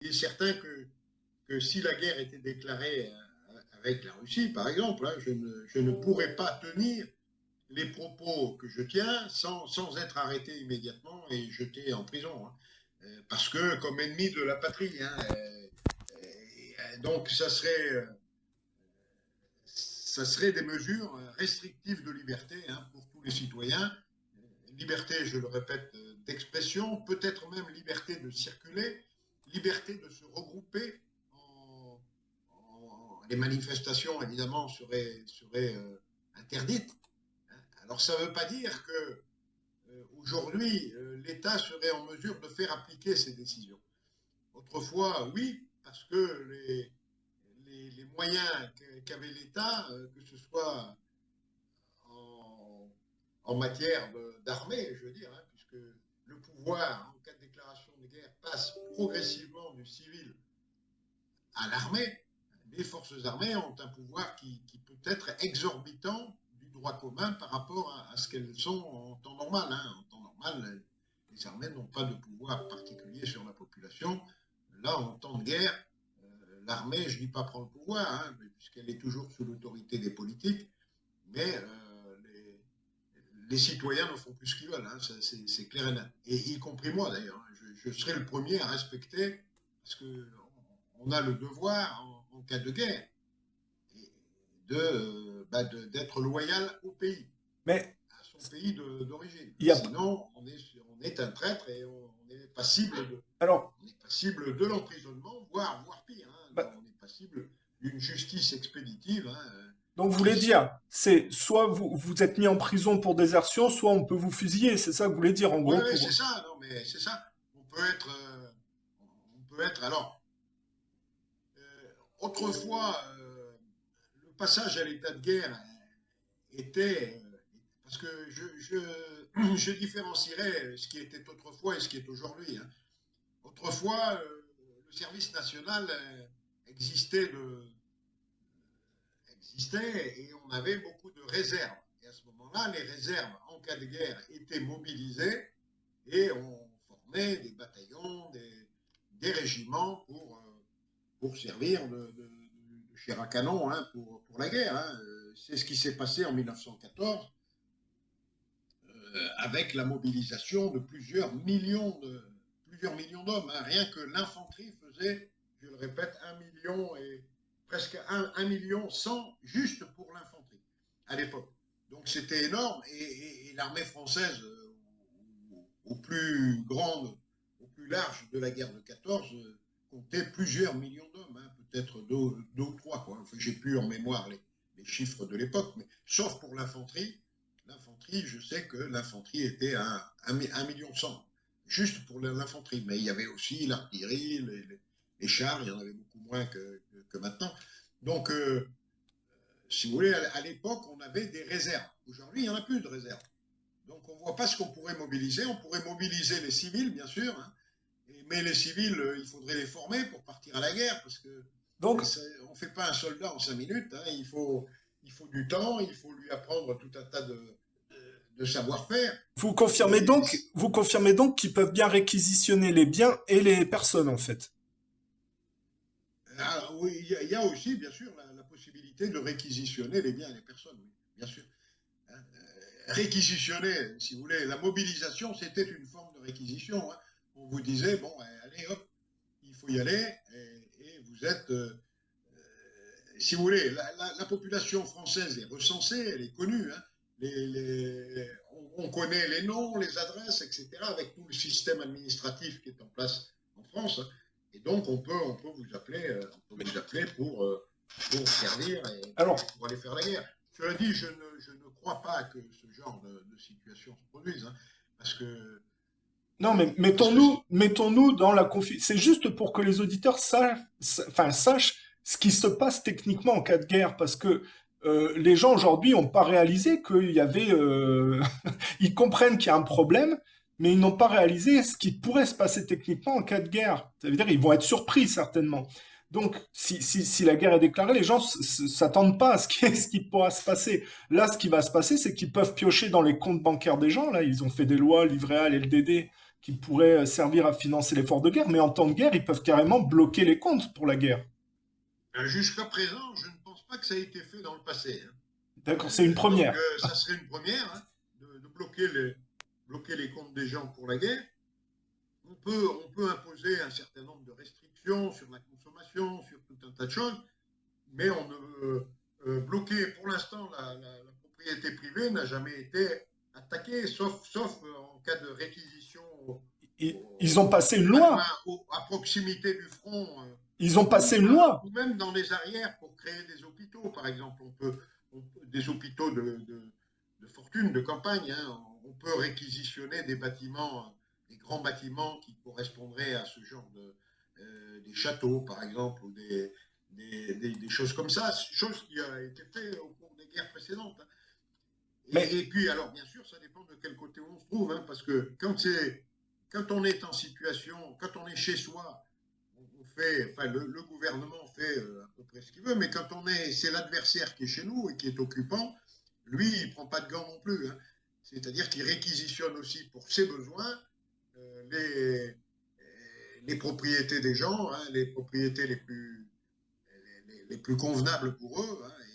il est certain que si la guerre était déclarée avec la Russie, par exemple, hein, je ne pourrais pas tenir les propos que je tiens sans être arrêté immédiatement et jeté en prison. Hein. Parce que comme ennemi de la patrie. Hein, donc ça serait des mesures restrictives de liberté hein, pour tous les citoyens. Liberté, je le répète, d'expression, peut-être même liberté de circuler, liberté de se regrouper. Les manifestations, évidemment, seraient interdites. Alors ça ne veut pas dire que aujourd'hui, l'État serait en mesure de faire appliquer ces décisions. Autrefois, oui, parce que les moyens qu'avait l'État, que ce soit en, en matière d'armée, je veux dire, hein, puisque le pouvoir, en cas de déclaration de guerre, passe progressivement du civil à l'armée, les forces armées ont un pouvoir qui peut être exorbitant du droit commun par rapport à ce qu'elles sont en temps normal. Hein. En temps normal, les armées n'ont pas de pouvoir particulier sur la population. Là, en temps de guerre, l'armée, je ne dis pas prend le pouvoir, hein, puisqu'elle est toujours sous l'autorité des politiques, mais les citoyens ne font plus ce qu'ils veulent, hein, c'est clair et net. Et y compris moi d'ailleurs, hein, je serai le premier à respecter, parce qu'on a le devoir, en cas de guerre, d'être loyal au pays, Mais à son pays d'origine. il y a... Sinon, on est un traître et on est passible Alors, de l'emprisonnement, voire pire. Hein. bah, On est passible d'une justice expéditive. Hein, donc vous voulez dire, c'est soit vous êtes mis en prison pour désertion, soit on peut vous fusiller, c'est ça que vous voulez dire en oui, gros ouais, pour... c'est ça, non, mais c'est ça. On peut être, alors, autrefois, le passage à l'état de guerre était, parce que je différencierais ce qui était autrefois et ce qui est aujourd'hui. Hein. Autrefois, le service national existait et on avait beaucoup de réserves. Et à ce moment-là, les réserves, en cas de guerre, étaient mobilisées et on formait des bataillons, des régiments pour servir de chair à canon hein, pour la guerre. Hein. C'est ce qui s'est passé en 1914 avec la mobilisation de plusieurs millions d'hommes. Hein. Rien que l'infanterie faisait, je le répète, 1 million et presque 1,1 million juste pour l'infanterie à l'époque. Donc c'était énorme et l'armée française, au plus grande, au plus large de la guerre de 14, comptait plusieurs millions d'hommes, hein, peut-être deux ou trois. Quoi. Enfin, j'ai plus en mémoire les chiffres de l'époque, mais sauf pour l'infanterie. L'infanterie, je sais que l'infanterie était à 1,1 million, juste pour l'infanterie. Mais il y avait aussi l'artillerie, les chars, il y en avait beaucoup moins que maintenant. Donc, si vous voulez, à l'époque, on avait des réserves. Aujourd'hui, il n'y en a plus de réserves. Donc, on ne voit pas ce qu'on pourrait mobiliser. On pourrait mobiliser les civils, bien sûr, hein, mais les civils, il faudrait les former pour partir à la guerre, parce que donc, on ne fait pas un soldat en 5 minutes. Hein, il faut du temps, il faut lui apprendre tout un tas de savoir-faire. Et vous confirmez donc qu'ils peuvent bien réquisitionner les biens et les personnes en fait. oui, il y a aussi, bien sûr, la possibilité de réquisitionner les biens et les personnes, oui, bien sûr. Hein, réquisitionner, si vous voulez, la mobilisation, c'était une forme de réquisition. Hein. On vous disait, bon, allez, hop, il faut y aller, et vous êtes, si vous voulez, la population française est recensée, elle est connue. Hein. On connaît les noms, les adresses, etc., avec tout le système administratif qui est en place en France. Hein. Et donc, on peut vous appeler, pour servir et Alors, pour aller faire la guerre. Cela dit, je ne crois pas que ce genre de situation se produise, hein, parce que non, mais parce que mettons-nous dans la confusion. C'est juste pour que les auditeurs sachent ce qui se passe techniquement en cas de guerre, parce que les gens aujourd'hui n'ont pas réalisé qu'il y avait, ils comprennent qu'il y a un problème, mais ils n'ont pas réalisé ce qui pourrait se passer techniquement en cas de guerre. Ça veut dire qu'ils vont être surpris certainement. Donc, si la guerre est déclarée, les gens s'attendent pas à ce qui pourra se passer. Là, ce qui va se passer, c'est qu'ils peuvent piocher dans les comptes bancaires des gens. Là, ils ont fait des lois, livret A, LDD, qui pourraient servir à financer l'effort de guerre, mais en temps de guerre, ils peuvent carrément bloquer les comptes pour la guerre. Jusqu'à présent, je ne pense pas que ça ait été fait dans le passé, hein. D'accord, c'est une Donc, première. ça serait une première, hein, de bloquer les comptes des gens pour la guerre. On peut imposer un certain nombre de restrictions sur la consommation, sur tout un tas de choses, mais on ne bloquer, pour l'instant, la propriété privée n'a jamais été attaquée, sauf en cas de réquisition Ils ont passé une à, loi. à proximité du front, Ils ont passé une loi. ou même dans les arrières pour créer des hôpitaux, par exemple. Des hôpitaux de fortune, de campagne, hein, on peut réquisitionner des bâtiments, des grands bâtiments qui correspondraient à ce genre des châteaux, par exemple, ou des choses comme ça, chose qui a été faite au cours des guerres précédentes, hein. Mais Et puis, alors, bien sûr, ça dépend de quel côté on se trouve, hein, parce que quand on est en situation, quand on est chez soi, on fait, enfin, le gouvernement fait à peu près ce qu'il veut, mais quand c'est l'adversaire qui est chez nous et qui est occupant, lui, il ne prend pas de gants non plus, hein. C'est-à-dire qu'il réquisitionne aussi pour ses besoins les propriétés des gens, hein, les propriétés les plus convenables pour eux, hein, et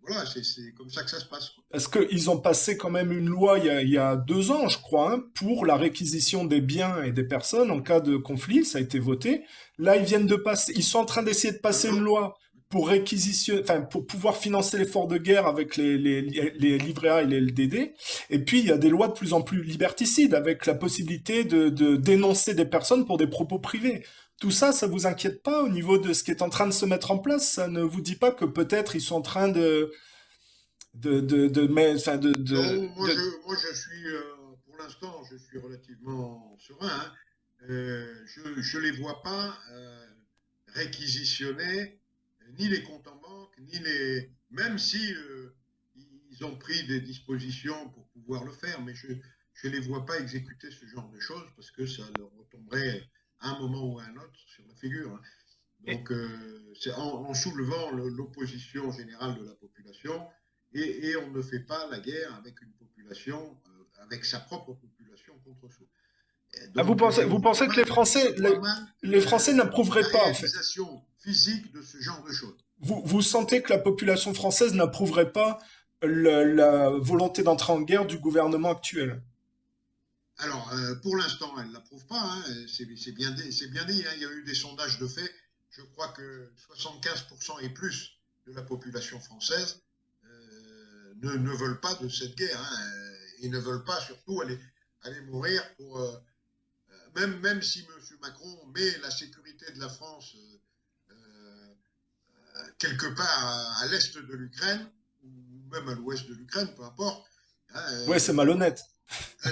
voilà, c'est comme ça que ça se passe, quoi. parce qu'ils ont passé quand même une loi il y a 2 ans, je crois, hein, pour la réquisition des biens et des personnes en cas de conflit. Ça a été voté. Là, ils sont en train d'essayer de passer une loi pour réquisitionner, enfin, pour pouvoir financer l'effort de guerre avec les livrets A et les LDD. Et puis, il y a des lois de plus en plus liberticides avec la possibilité de dénoncer des personnes pour des propos privés. Tout ça, ça vous inquiète pas au niveau de ce qui est en train de se mettre en place? Ça ne vous dit pas que peut-être ils sont en train mais, enfin, Non, moi je suis, pour l'instant, je suis relativement serein, hein. Je ne les vois pas réquisitionner ni les comptes en banque, même si ils ont pris des dispositions pour pouvoir le faire, mais je ne les vois pas exécuter ce genre de choses parce que ça leur retomberait à un moment ou à un autre sur la figure, hein. et- Donc, c'est en soulevant l'opposition générale de la population, et on ne fait pas la guerre avec une population, avec sa propre population contre soi. Et ah, donc, vous pensez que je vois mal les Français la n'approuveraient pas, en fait. réalisation physique de ce genre de choses. Vous sentez que la population française n'approuverait pas la volonté d'entrer en guerre du gouvernement actuel? Alors, pour l'instant, elle ne l'approuve pas, hein. C'est bien, bien dit, hein. Il y a eu des sondages de fait. Je crois que 75% et plus de la population française ne veulent pas de cette guerre, hein, et ne veulent pas surtout aller mourir pour. Même si M. Macron met la sécurité de la France quelque part à l'est de l'Ukraine, ou même à l'ouest de l'Ukraine, peu importe, hein, Ouais, c'est malhonnête.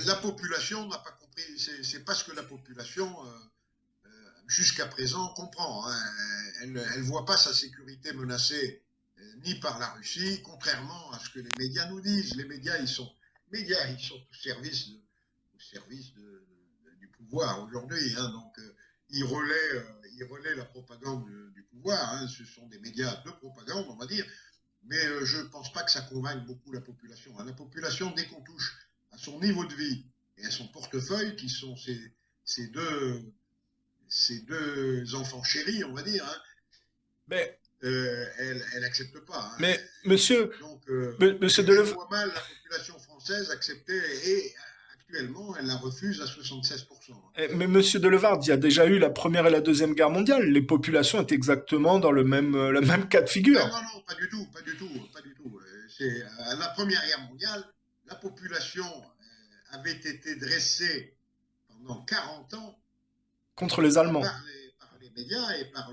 la population n'a pas compris. C'est pas ce que la population, jusqu'à présent, comprend, hein. Elle ne voit pas sa sécurité menacée ni par la Russie, contrairement à ce que les médias nous disent. Médias, ils sont au service du pouvoir aujourd'hui, hein. Donc, ils relaient la propagande du pouvoir, hein. Ce sont des médias de propagande, on va dire. Mais je ne pense pas que ça convainque beaucoup la population, hein. La population, dès qu'on touche à son niveau de vie et à son portefeuille, qui sont ces deux enfants chéris, on va dire, hein, Mais, elle n'accepte pas, hein. mais monsieur, Donc, monsieur je Deleuve, vois mal la population française accepter, et actuellement, elle la refuse à 76%, hein. mais monsieur Delevard, il y a déjà eu la Première et la Deuxième Guerre mondiale. Les populations étaient exactement dans le même cas de Ah, figure. non, non, pas du tout, pas du tout, pas du tout. C'est à la Première Guerre mondiale, la population avait été dressée pendant 40 ans Contre les Allemands. par les médias et par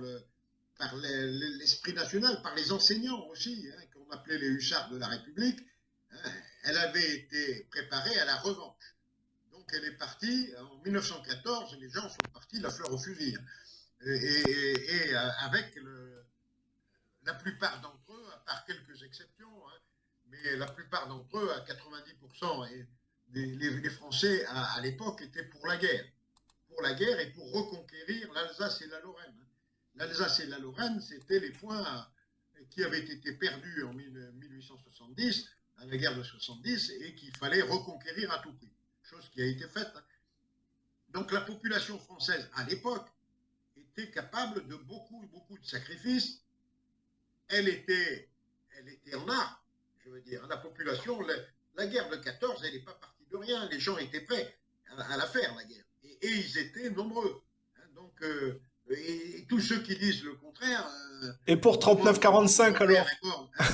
l'esprit national, par les enseignants aussi, hein, qu'on appelait les hussards de la République, hein. Elle avait été préparée à la revanche. Donc elle est partie en 1914, les gens sont partis la fleur au fusil, hein. Avec la plupart d'entre eux, à part quelques exceptions, hein, mais la plupart d'entre eux, à 90%, les Français à l'époque étaient pour la guerre. Pour la guerre et pour reconquérir l'Alsace et la Lorraine. L'Alsace et la Lorraine, c'était les points qui avaient été perdus en 1870, à la guerre de 70, et qu'il fallait reconquérir à tout prix. Chose qui a été faite, hein. Donc la population française, à l'époque, était capable de beaucoup, beaucoup de sacrifices. Elle était, elle était en art, je veux dire. La population, la guerre de 14, elle n'est pas partie de rien. Les gens étaient prêts à la faire, la guerre. Et ils étaient nombreux. Donc, et tous ceux qui disent le contraire, Et pour au moment où 39-45 mon père alors? est mort, hein,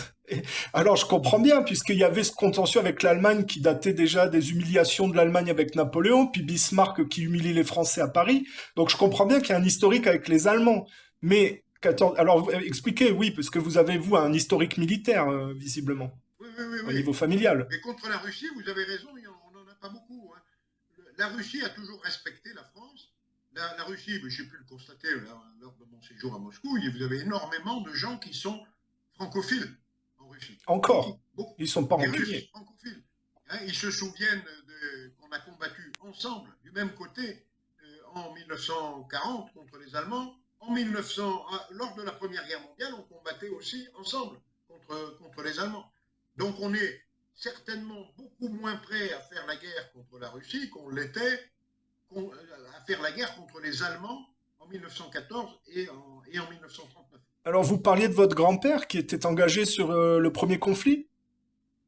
Alors je comprends bien, puisqu'il y avait ce contentieux avec l'Allemagne qui datait déjà des humiliations de l'Allemagne avec Napoléon, puis Bismarck qui humilie les Français à Paris. Donc je comprends bien qu'il y a un historique avec les Allemands. Mais alors expliquez, oui, parce que vous avez, vous, un historique militaire, visiblement, oui, oui, oui, au oui. niveau familial. Mais contre la Russie, vous avez raison, on n'en a pas beaucoup. Hein. La Russie a toujours respecté la France. La Russie, j'ai pu le constater lors de mon séjour à Moscou, vous avez énormément de gens qui sont francophiles en Russie. Encore. Beaucoup, beaucoup. Ils sont pas Des Russes rancuniers. francophiles. Hein, ils se souviennent qu'on a combattu ensemble, du même côté, en 1940 contre les Allemands. En 1900, lors de la Première Guerre mondiale, on combattait aussi ensemble contre les Allemands. Donc on est certainement beaucoup moins prêt à faire la guerre contre la Russie qu'on l'était à faire la guerre contre les Allemands en 1914 et en 1939. Alors vous parliez de votre grand-père qui était engagé sur le premier conflit?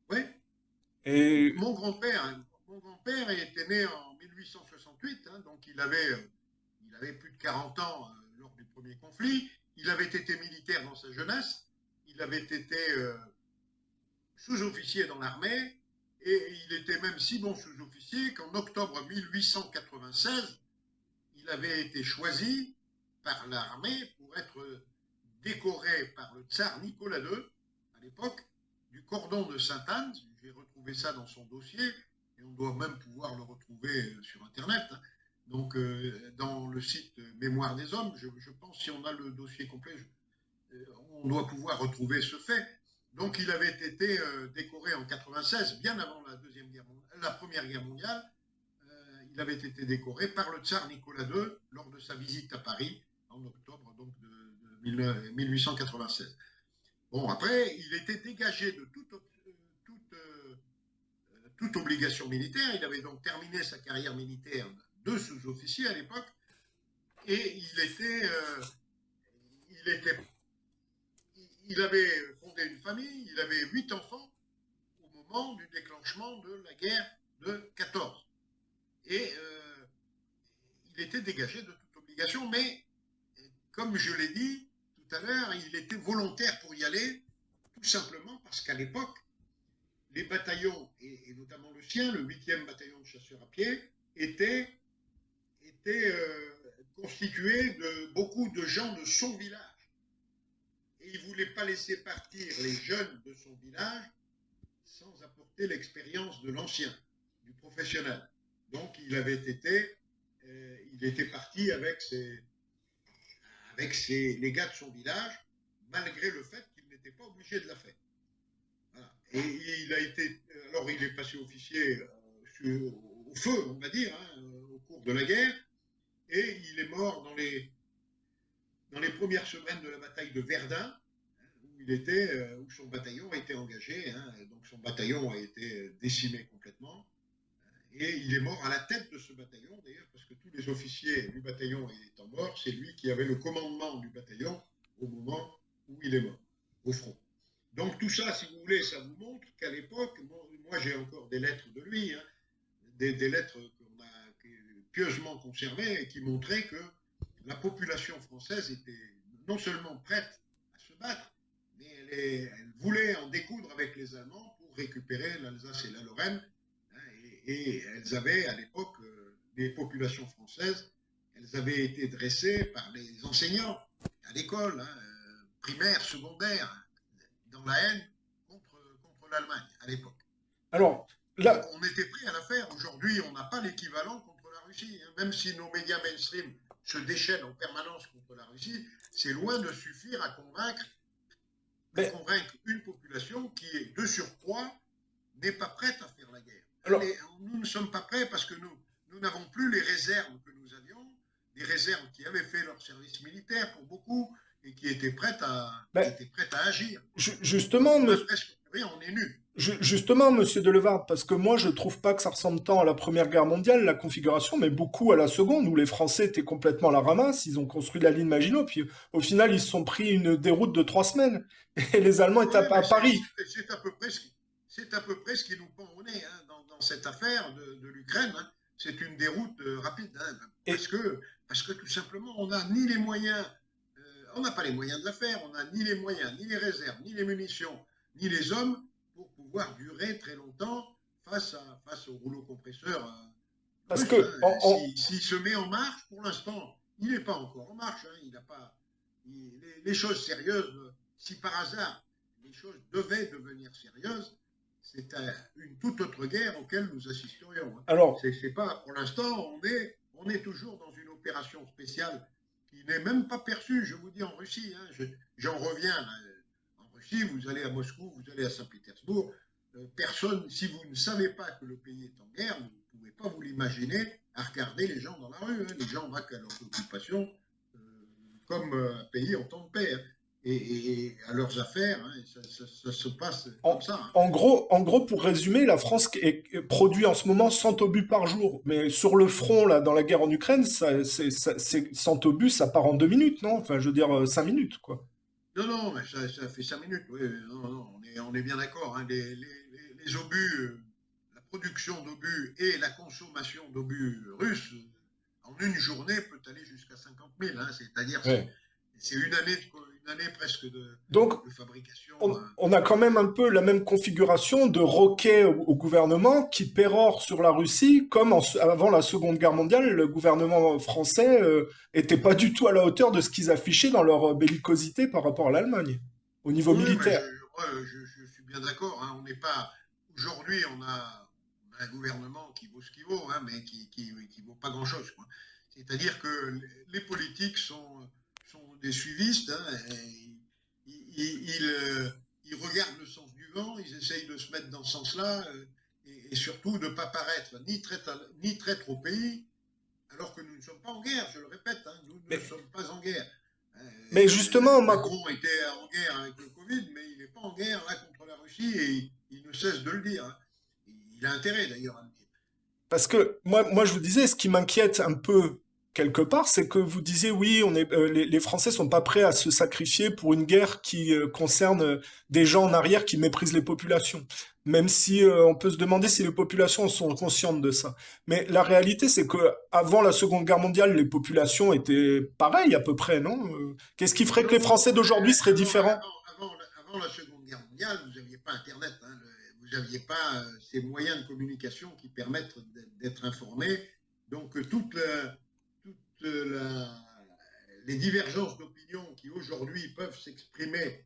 Oui, Et mon grand-père était né en 1868, hein, donc il avait plus de 40 ans lors du premier conflit. Il avait été militaire dans sa jeunesse. Il avait été sous-officier dans l'armée, et il était même si bon sous-officier qu'en octobre 1896, il avait été choisi par l'armée pour être décoré par le tsar Nicolas II, à l'époque, du cordon de Sainte-Anne. J'ai retrouvé ça dans son dossier, et on doit même pouvoir le retrouver sur Internet. Donc, dans le site Mémoire des Hommes, je pense, si on a le dossier complet, on doit pouvoir retrouver ce fait. Donc, il avait été décoré en 96, bien avant la Première Guerre mondiale. Il avait été décoré par le tsar Nicolas II lors de sa visite à Paris en octobre donc, de 1896. Bon, après, il était dégagé de toute obligation militaire. Il avait donc terminé sa carrière militaire de sous-officier à l'époque, et il avait fondé une famille, il avait 8 enfants au moment du déclenchement de la guerre de 14. Et il était dégagé de toute obligation, mais comme je l'ai dit tout à l'heure, il était volontaire pour y aller, tout simplement parce qu'à l'époque, les bataillons, et notamment le sien, le 8e bataillon de chasseurs à pied, était constitué de beaucoup de gens de son village. Et il ne voulait pas laisser partir les jeunes de son village sans apporter l'expérience de l'ancien, du professionnel. Donc il était parti avec les gars de son village, malgré le fait qu'il n'était pas obligé de la faire. Voilà. Et il est passé officier au feu, on va dire, hein, au cours de la guerre, et il est mort dans les premières semaines de la bataille de Verdun, où son bataillon a été engagé, hein, donc son bataillon a été décimé complètement, et il est mort à la tête de ce bataillon, d'ailleurs, parce que tous les officiers du bataillon étant morts, c'est lui qui avait le commandement du bataillon au moment où il est mort, au front. Donc tout ça, si vous voulez, ça vous montre qu'à l'époque, moi j'ai encore des lettres de lui, hein, des lettres qu'on a pieusement conservées et qui montraient que la population française était non seulement prête à se battre, mais elle voulait en découdre avec les Allemands pour récupérer l'Alsace et la Lorraine. Hein, et elles avaient, à l'époque, les populations françaises, elles avaient été dressées par les enseignants à l'école, hein, primaire, secondaire, dans la haine contre l'Allemagne à l'époque. alors Donc là, on était prêt à la faire. Aujourd'hui, on n'a pas l'équivalent contre la Russie. Hein. Même si nos médias mainstream se déchaînent en permanence contre la Russie, c'est loin de suffire à convaincre ben, une population qui, de surcroît, n'est pas prête à faire la guerre. alors, Nous ne sommes pas prêts parce que nous n'avons plus les réserves que nous avions, des réserves qui avaient fait leur service militaire pour beaucoup et qui étaient prêtes à ben, agir. justement, On a presque rien, on est nus. Justement, Monsieur Delevard, parce que moi je trouve pas que ça ressemble tant à la Première Guerre mondiale, la configuration, mais beaucoup à la Seconde, où les Français étaient complètement à la ramasse, ils ont construit la ligne Maginot, puis au final ils se sont pris une déroute de 3 semaines, et les Allemands étaient Oui, à mais Paris. c'est à peu près c'est à peu près ce qui nous pend au nez hein, dans cette affaire de l'Ukraine. Hein. C'est une déroute rapide, hein, Et parce que tout simplement, on n'a ni les moyens, on n'a pas les moyens de la faire, on n'a ni les moyens, ni les réserves, ni les munitions, ni les hommes pour pouvoir durer très longtemps face au rouleau compresseur parce russe. que, Hein. S'il se met en marche, pour l'instant, il n'est pas encore en marche. Hein. Il a pas, les choses sérieuses, si par hasard les choses devaient devenir sérieuses, c'est une toute autre guerre auquel nous assisterions. Hein. alors, C'est pas, pour l'instant, on est toujours dans une opération spéciale qui n'est même pas perçue, je vous dis, en Russie. Hein. J'en reviens. En Russie, vous allez à Moscou, vous allez à Saint-Pétersbourg, personne, si vous ne savez pas que le pays est en guerre, vous ne pouvez pas vous l'imaginer à regarder les gens dans la rue. Hein. Les gens vaquent à leur occupation euh, comme un pays en temps de paix. Hein. Et à leurs affaires, hein, ça se passe comme ça. Hein. en gros, pour résumer, la France produit en ce moment 100 obus par jour, mais sur le front, là, dans la guerre en Ukraine, 100 obus, ça part en 2 minutes, non? Enfin, je veux dire, 5 minutes, quoi. Non, non, mais ça fait 5 minutes. Oui, non, non, on est bien d'accord. Hein. Les obus, la production d'obus et la consommation d'obus russes, en une journée, peut aller jusqu'à 50 000. Hein. C'est-à-dire, Ouais. c'est une année presque Donc, de fabrication. on a quand même un peu la même configuration de roquet au gouvernement qui pérore sur la Russie, comme avant la Seconde Guerre mondiale, le gouvernement français était pas du tout à la hauteur de ce qu'ils affichaient dans leur bellicosité par rapport à l'Allemagne, au niveau Oui, mais militaire. je suis bien d'accord. Hein. On n'est pas. Aujourd'hui, on a un gouvernement qui vaut ce qu'il vaut, hein, mais qui vaut pas grand-chose. Quoi. C'est-à-dire que les politiques sont des suivistes. Hein, ils regardent le sens du vent, ils essayent de se mettre dans ce sens-là, et surtout de ne pas paraître ni traître au pays, alors que nous ne sommes pas en guerre, je le répète, hein, nous ne Mais, sommes pas en guerre. mais justement, Macron était en guerre avec le Covid, mais il n'est pas en guerre là contre la Russie et il ne cesse de le dire. Hein. Il a intérêt d'ailleurs à le dire. parce que moi, je vous disais, ce qui m'inquiète un peu quelque part, c'est que vous disiez, oui, les Français sont pas prêts à se sacrifier pour une guerre qui concerne des gens en arrière qui méprisent les populations. Même si on peut se demander si les populations sont conscientes de ça. Mais la réalité, c'est que avant la Seconde Guerre mondiale, les populations étaient pareilles à peu près, non? Qu'est-ce qui ferait que Non, les non, Français d'aujourd'hui seraient différents? avant la Seconde Guerre mondiale, vous n'aviez pas Internet, hein, vous n'aviez pas ces moyens de communication qui permettent d'être informé. Donc toutes les divergences d'opinion qui aujourd'hui peuvent s'exprimer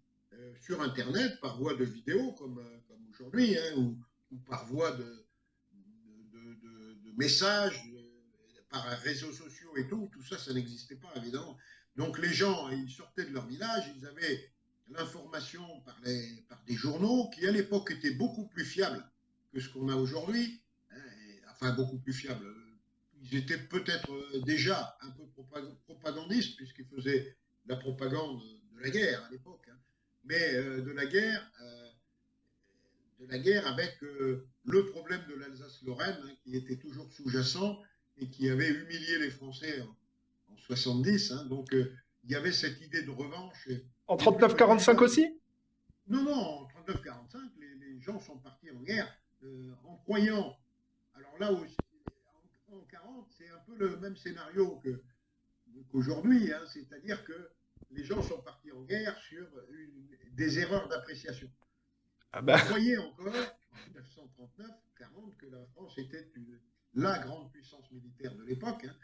sur Internet par voie de vidéo, comme aujourd'hui, hein, ou par voie de messages, par réseaux sociaux et tout ça, ça n'existait pas, évidemment. Donc les gens, ils sortaient de leur village, ils avaient l'information par des journaux qui, à l'époque, étaient beaucoup plus fiables que ce qu'on a aujourd'hui. Hein, enfin, beaucoup plus fiables. Ils étaient peut-être déjà un peu propagandistes, puisqu'ils faisaient la propagande de la guerre à l'époque, hein, mais de la guerre avec le problème de l'Alsace-Lorraine, hein, qui était toujours sous-jacent et qui avait humilié les Français en 70. Hein, donc, il y avait cette idée de revanche. En Et puis, les 39-45 gens, aussi? non, non, en 39-45, les gens sont partis en guerre en croyant. Alors là aussi, en 40, c'est un peu le même scénario qu'aujourd'hui, hein, c'est-à-dire que les gens sont partis en guerre sur des erreurs d'appréciation. Ah On bah, croyait encore, en 1939-40, que la France était la grande puissance militaire de l'époque, hein,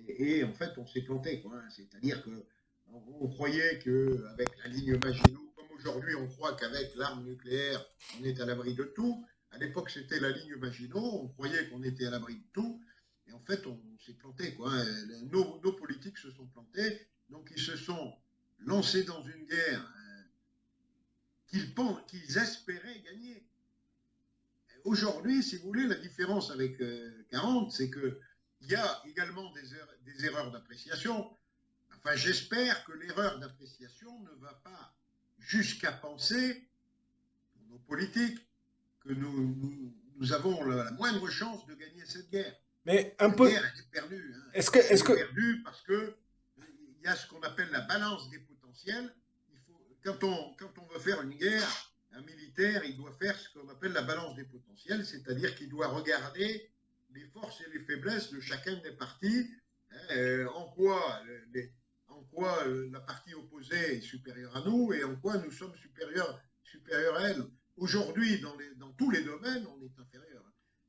et en fait, on s'est planté. Quoi, hein, c'est-à-dire qu'on croyait qu'avec la ligne Maginot, comme aujourd'hui on croit qu'avec l'arme nucléaire, on est à l'abri de tout, à l'époque c'était la ligne Maginot, on croyait qu'on était à l'abri de tout, et en fait on s'est planté. Quoi, hein, nos politiques se sont plantés, donc ils se sont lancés dans une guerre qu'ils espéraient gagner. Aujourd'hui, si vous voulez, la différence avec 40, c'est qu'il y a également des erreurs d'appréciation. Enfin, j'espère que l'erreur d'appréciation ne va pas jusqu'à penser, pour nos politiques, que nous avons la moindre chance de gagner cette guerre. Mais un La peu. guerre, elle est perdue. Hein. Est-ce Elle est que, perdue parce que il y a ce qu'on appelle la balance des potentiels. Quand on veut faire une guerre, un militaire, il doit faire ce qu'on appelle la balance des potentiels, c'est-à-dire qu'il doit regarder les forces et les faiblesses de chacun des partis, hein, en quoi la partie opposée est supérieure à nous et en quoi nous sommes supérieurs à elle. Aujourd'hui, dans tous les domaines, on est inférieur.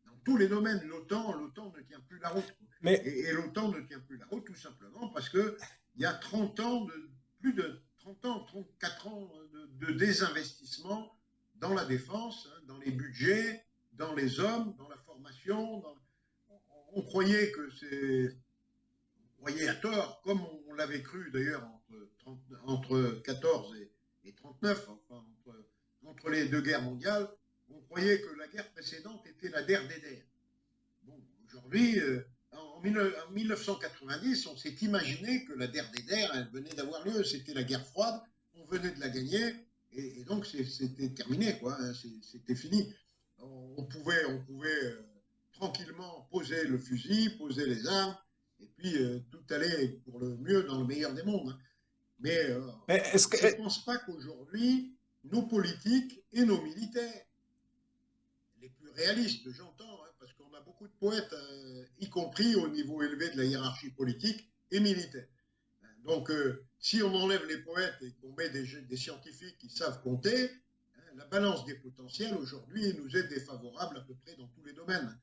Dans tous les domaines, l'OTAN ne tient plus la route. mais Et l'OTAN ne tient plus la route tout simplement parce qu'il y a 30 ans, plus de 30 ans, 34 ans de désinvestissement dans la défense, hein, dans les budgets, dans les hommes, dans la formation. On croyait que c'est. On croyait à tort, comme on l'avait cru d'ailleurs entre 14 et 39, enfin entre les deux guerres mondiales, on croyait que la guerre précédente était la der des der. Bon, aujourd'hui, en 1990, on s'est imaginé que la der des der, elle venait d'avoir lieu, c'était la guerre froide, on venait de la gagner, et donc c'était terminé, quoi, hein, c'était fini. On pouvait tranquillement poser le fusil, poser les armes, et puis tout allait pour le mieux dans le meilleur des mondes. Mais mais est-ce que je ne pense pas qu'aujourd'hui, nos politiques et nos militaires, les plus réalistes, j'entends, hein, parce qu'on a beaucoup de poètes, y compris au niveau élevé de la hiérarchie politique et militaire. Donc, si on enlève les poètes et qu'on met des scientifiques qui savent compter, hein, la balance des potentiels aujourd'hui nous est défavorable à peu près dans tous les domaines.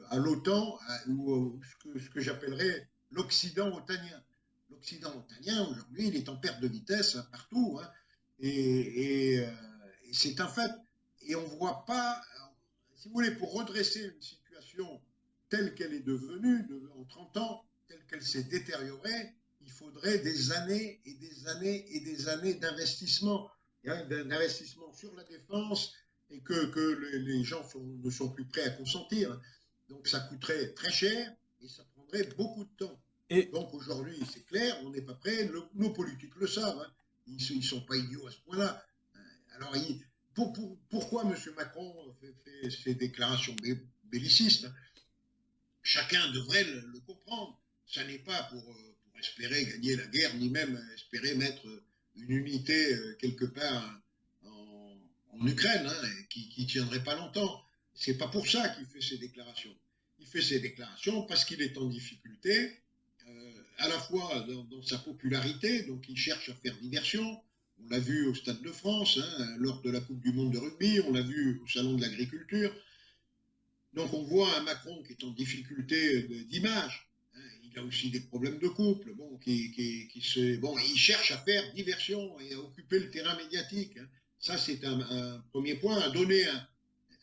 À l'OTAN, ou ce que j'appellerais l'Occident otanien. L'Occident otanien, aujourd'hui, il est en perte de vitesse hein, partout. Hein, et c'est un fait. Et on ne voit pas, si vous voulez, pour redresser une situation telle qu'elle est devenue en 30 ans, telle qu'elle s'est détériorée, il faudrait des années et des années et des années d'investissement, hein, d'investissement sur la défense et que les gens ne sont plus prêts à consentir. Donc ça coûterait très cher et ça prendrait beaucoup de temps. et Donc aujourd'hui, c'est clair, on n'est pas prêt, nos politiques le savent, hein. Ils ne sont pas idiots à ce point-là. Alors, pourquoi M. Macron fait ces déclarations bellicistes? Chacun devrait le comprendre. Ça n'est pas pour espérer gagner la guerre, ni même espérer mettre une unité quelque part en Ukraine, hein, qui ne tiendrait pas longtemps. Ce n'est pas pour ça qu'il fait ces déclarations. Il fait ces déclarations parce qu'il est en difficulté, à la fois dans sa popularité, donc il cherche à faire diversion. On l'a vu au Stade de France, hein, lors de la Coupe du Monde de rugby, on l'a vu au Salon de l'Agriculture. Donc on voit un Macron qui est en difficulté d'image. Hein, il a aussi des problèmes de couple. Bon, il cherche à faire diversion et à occuper le terrain médiatique. Hein. Ça, c'est un premier point, à donner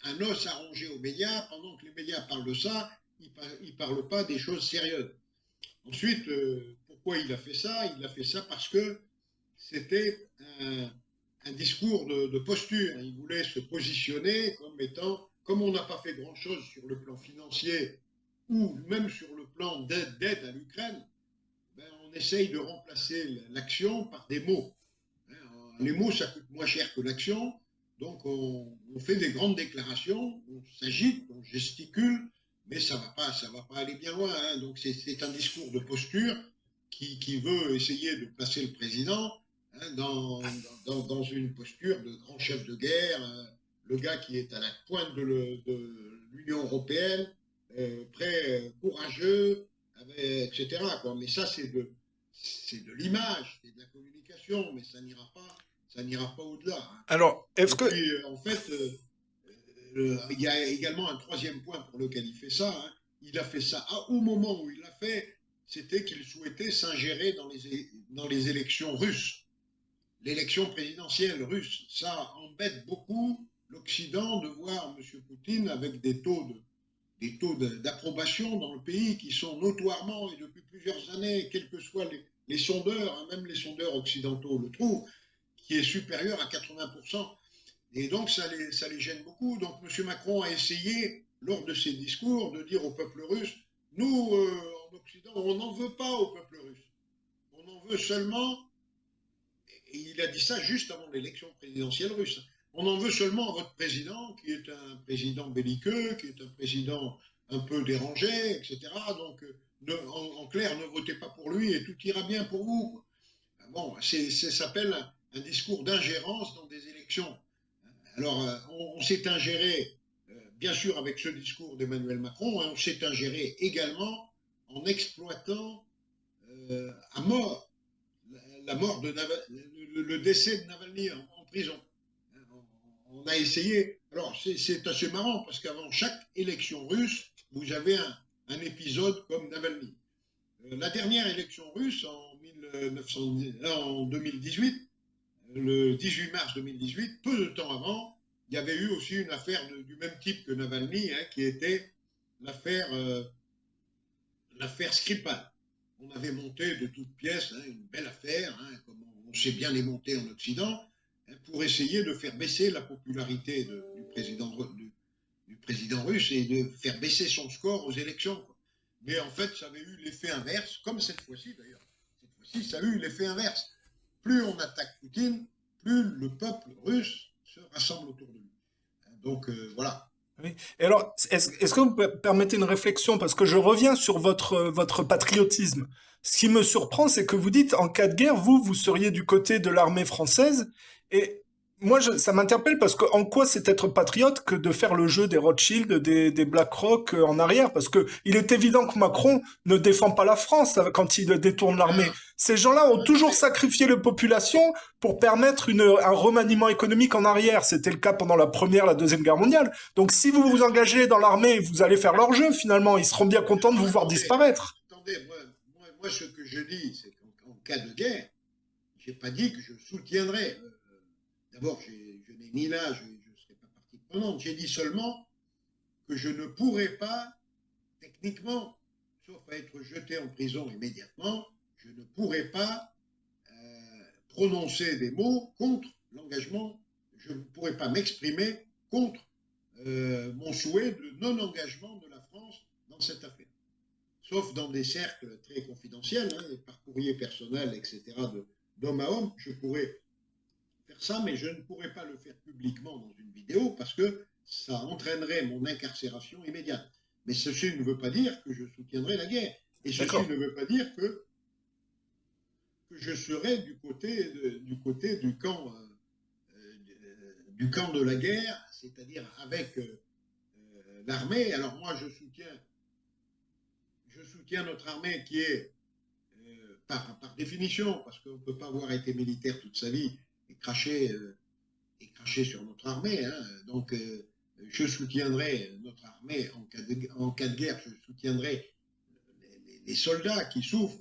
un os à ronger aux médias. Pendant que les médias parlent de ça, ils ne parlent pas des choses sérieuses. Ensuite, pourquoi il a fait ça? Il a fait ça parce que c'était un discours de posture. Il voulait se positionner comme étant, comme on n'a pas fait grand-chose sur le plan financier ou même sur le plan d'aide à l'Ukraine, ben on essaye de remplacer l'action par des mots. Les mots, ça coûte moins cher que l'action. Donc on fait des grandes déclarations, on s'agite, on gesticule, mais ça va pas aller bien loin. Hein. Donc c'est un discours de posture qui veut essayer de placer le président hein, dans une posture de grand chef de guerre, le gars qui est à la pointe de l'Union européenne, prêt, courageux, etc. Quoi. Mais ça, c'est de l'image, c'est de la communication, mais ça n'ira pas au-delà. Hein. alors, est-ce Et que puis, en fait, il y a également un troisième point pour lequel il fait ça. Hein. Il a fait ça au moment où il l'a fait, c'était qu'il souhaitait s'ingérer dans les élections russes, l'élection présidentielle russe. Ça embête beaucoup l'Occident de voir M. Poutine avec des taux d'approbation dans le pays qui sont notoirement, et depuis plusieurs années, quels que soient les sondeurs, hein, même les sondeurs occidentaux le trouvent, qui est supérieur à 80%. Et donc, ça les gêne beaucoup. Donc, M. Macron a essayé, lors de ses discours, de dire au peuple russe, nous, en Occident, on n'en veut pas au peuple russe. On en veut seulement, et il a dit ça juste avant l'élection présidentielle russe, On en veut seulement à votre président, qui est un président belliqueux, qui est un président un peu dérangé, etc. Donc, en clair, ne votez pas pour lui et tout ira bien pour vous. Bon, ça s'appelle un discours d'ingérence dans des élections. Alors, on s'est ingéré, bien sûr, avec ce discours d'Emmanuel Macron, hein, on s'est ingéré également en exploitant à mort la mort de le décès de Navalny en prison. On a essayé. Alors, c'est assez marrant parce qu'avant chaque élection russe, vous avez un épisode comme Navalny. La dernière élection russe en 2018, le 18 mars 2018, peu de temps avant, il y avait eu aussi une affaire du même type que Navalny, hein, qui était l'affaire Skripal. On avait monté de toutes pièces, hein, une belle affaire, hein, comme on sait bien les monter en Occident, hein, pour essayer de faire baisser la popularité du président russe et de faire baisser son score aux élections. Quoi. Mais en fait, ça avait eu l'effet inverse, comme cette fois-ci d'ailleurs. Cette fois-ci, ça a eu l'effet inverse. Plus on attaque Poutine, plus le peuple russe se rassemble autour de lui. Donc voilà. Oui. Et alors, est-ce que vous permettez une réflexion? Parce que je reviens sur votre patriotisme. Ce qui me surprend, c'est que vous dites, en cas de guerre, vous seriez du côté de l'armée française. Et moi, ça m'interpelle parce que en quoi c'est être patriote que de faire le jeu des Rothschild, des BlackRock en arrière? Parce que il est évident que Macron ne défend pas la France quand il détourne l'armée. Ces gens-là ont toujours sacrifié les populations pour permettre un remaniement économique en arrière. C'était le cas pendant la Première, la Deuxième Guerre mondiale. Donc si vous vous engagez dans l'armée, vous allez faire leur jeu finalement. Ils seront bien contents de vous voir disparaître. Attendez, moi, ce que je dis, c'est qu'en cas de guerre, je n'ai pas dit que je soutiendrais. D'abord, je n'ai ni l'âge, je ne serai pas partie prenante. J'ai dit seulement que je ne pourrais pas, techniquement, sauf à être jeté en prison immédiatement, je ne pourrais pas prononcer des mots contre l'engagement, je ne pourrais pas m'exprimer contre mon souhait de non-engagement de la France dans cette affaire. Sauf dans des cercles très confidentiels, hein, par courrier personnel, etc., d'homme à homme, je pourrais faire ça, mais je ne pourrais pas le faire publiquement dans une vidéo parce que ça entraînerait mon incarcération immédiate. Mais ceci ne veut pas dire que je soutiendrai la guerre. Et ceci ne veut pas dire que je serai du côté du camp de la guerre, c'est-à-dire avec l'armée. Alors moi, je soutiens notre armée qui est, par définition, parce qu'on ne peut pas avoir été militaire toute sa vie et cracher sur notre armée. Hein. Donc, je soutiendrai notre armée en cas de guerre, je soutiendrai les soldats qui souffrent,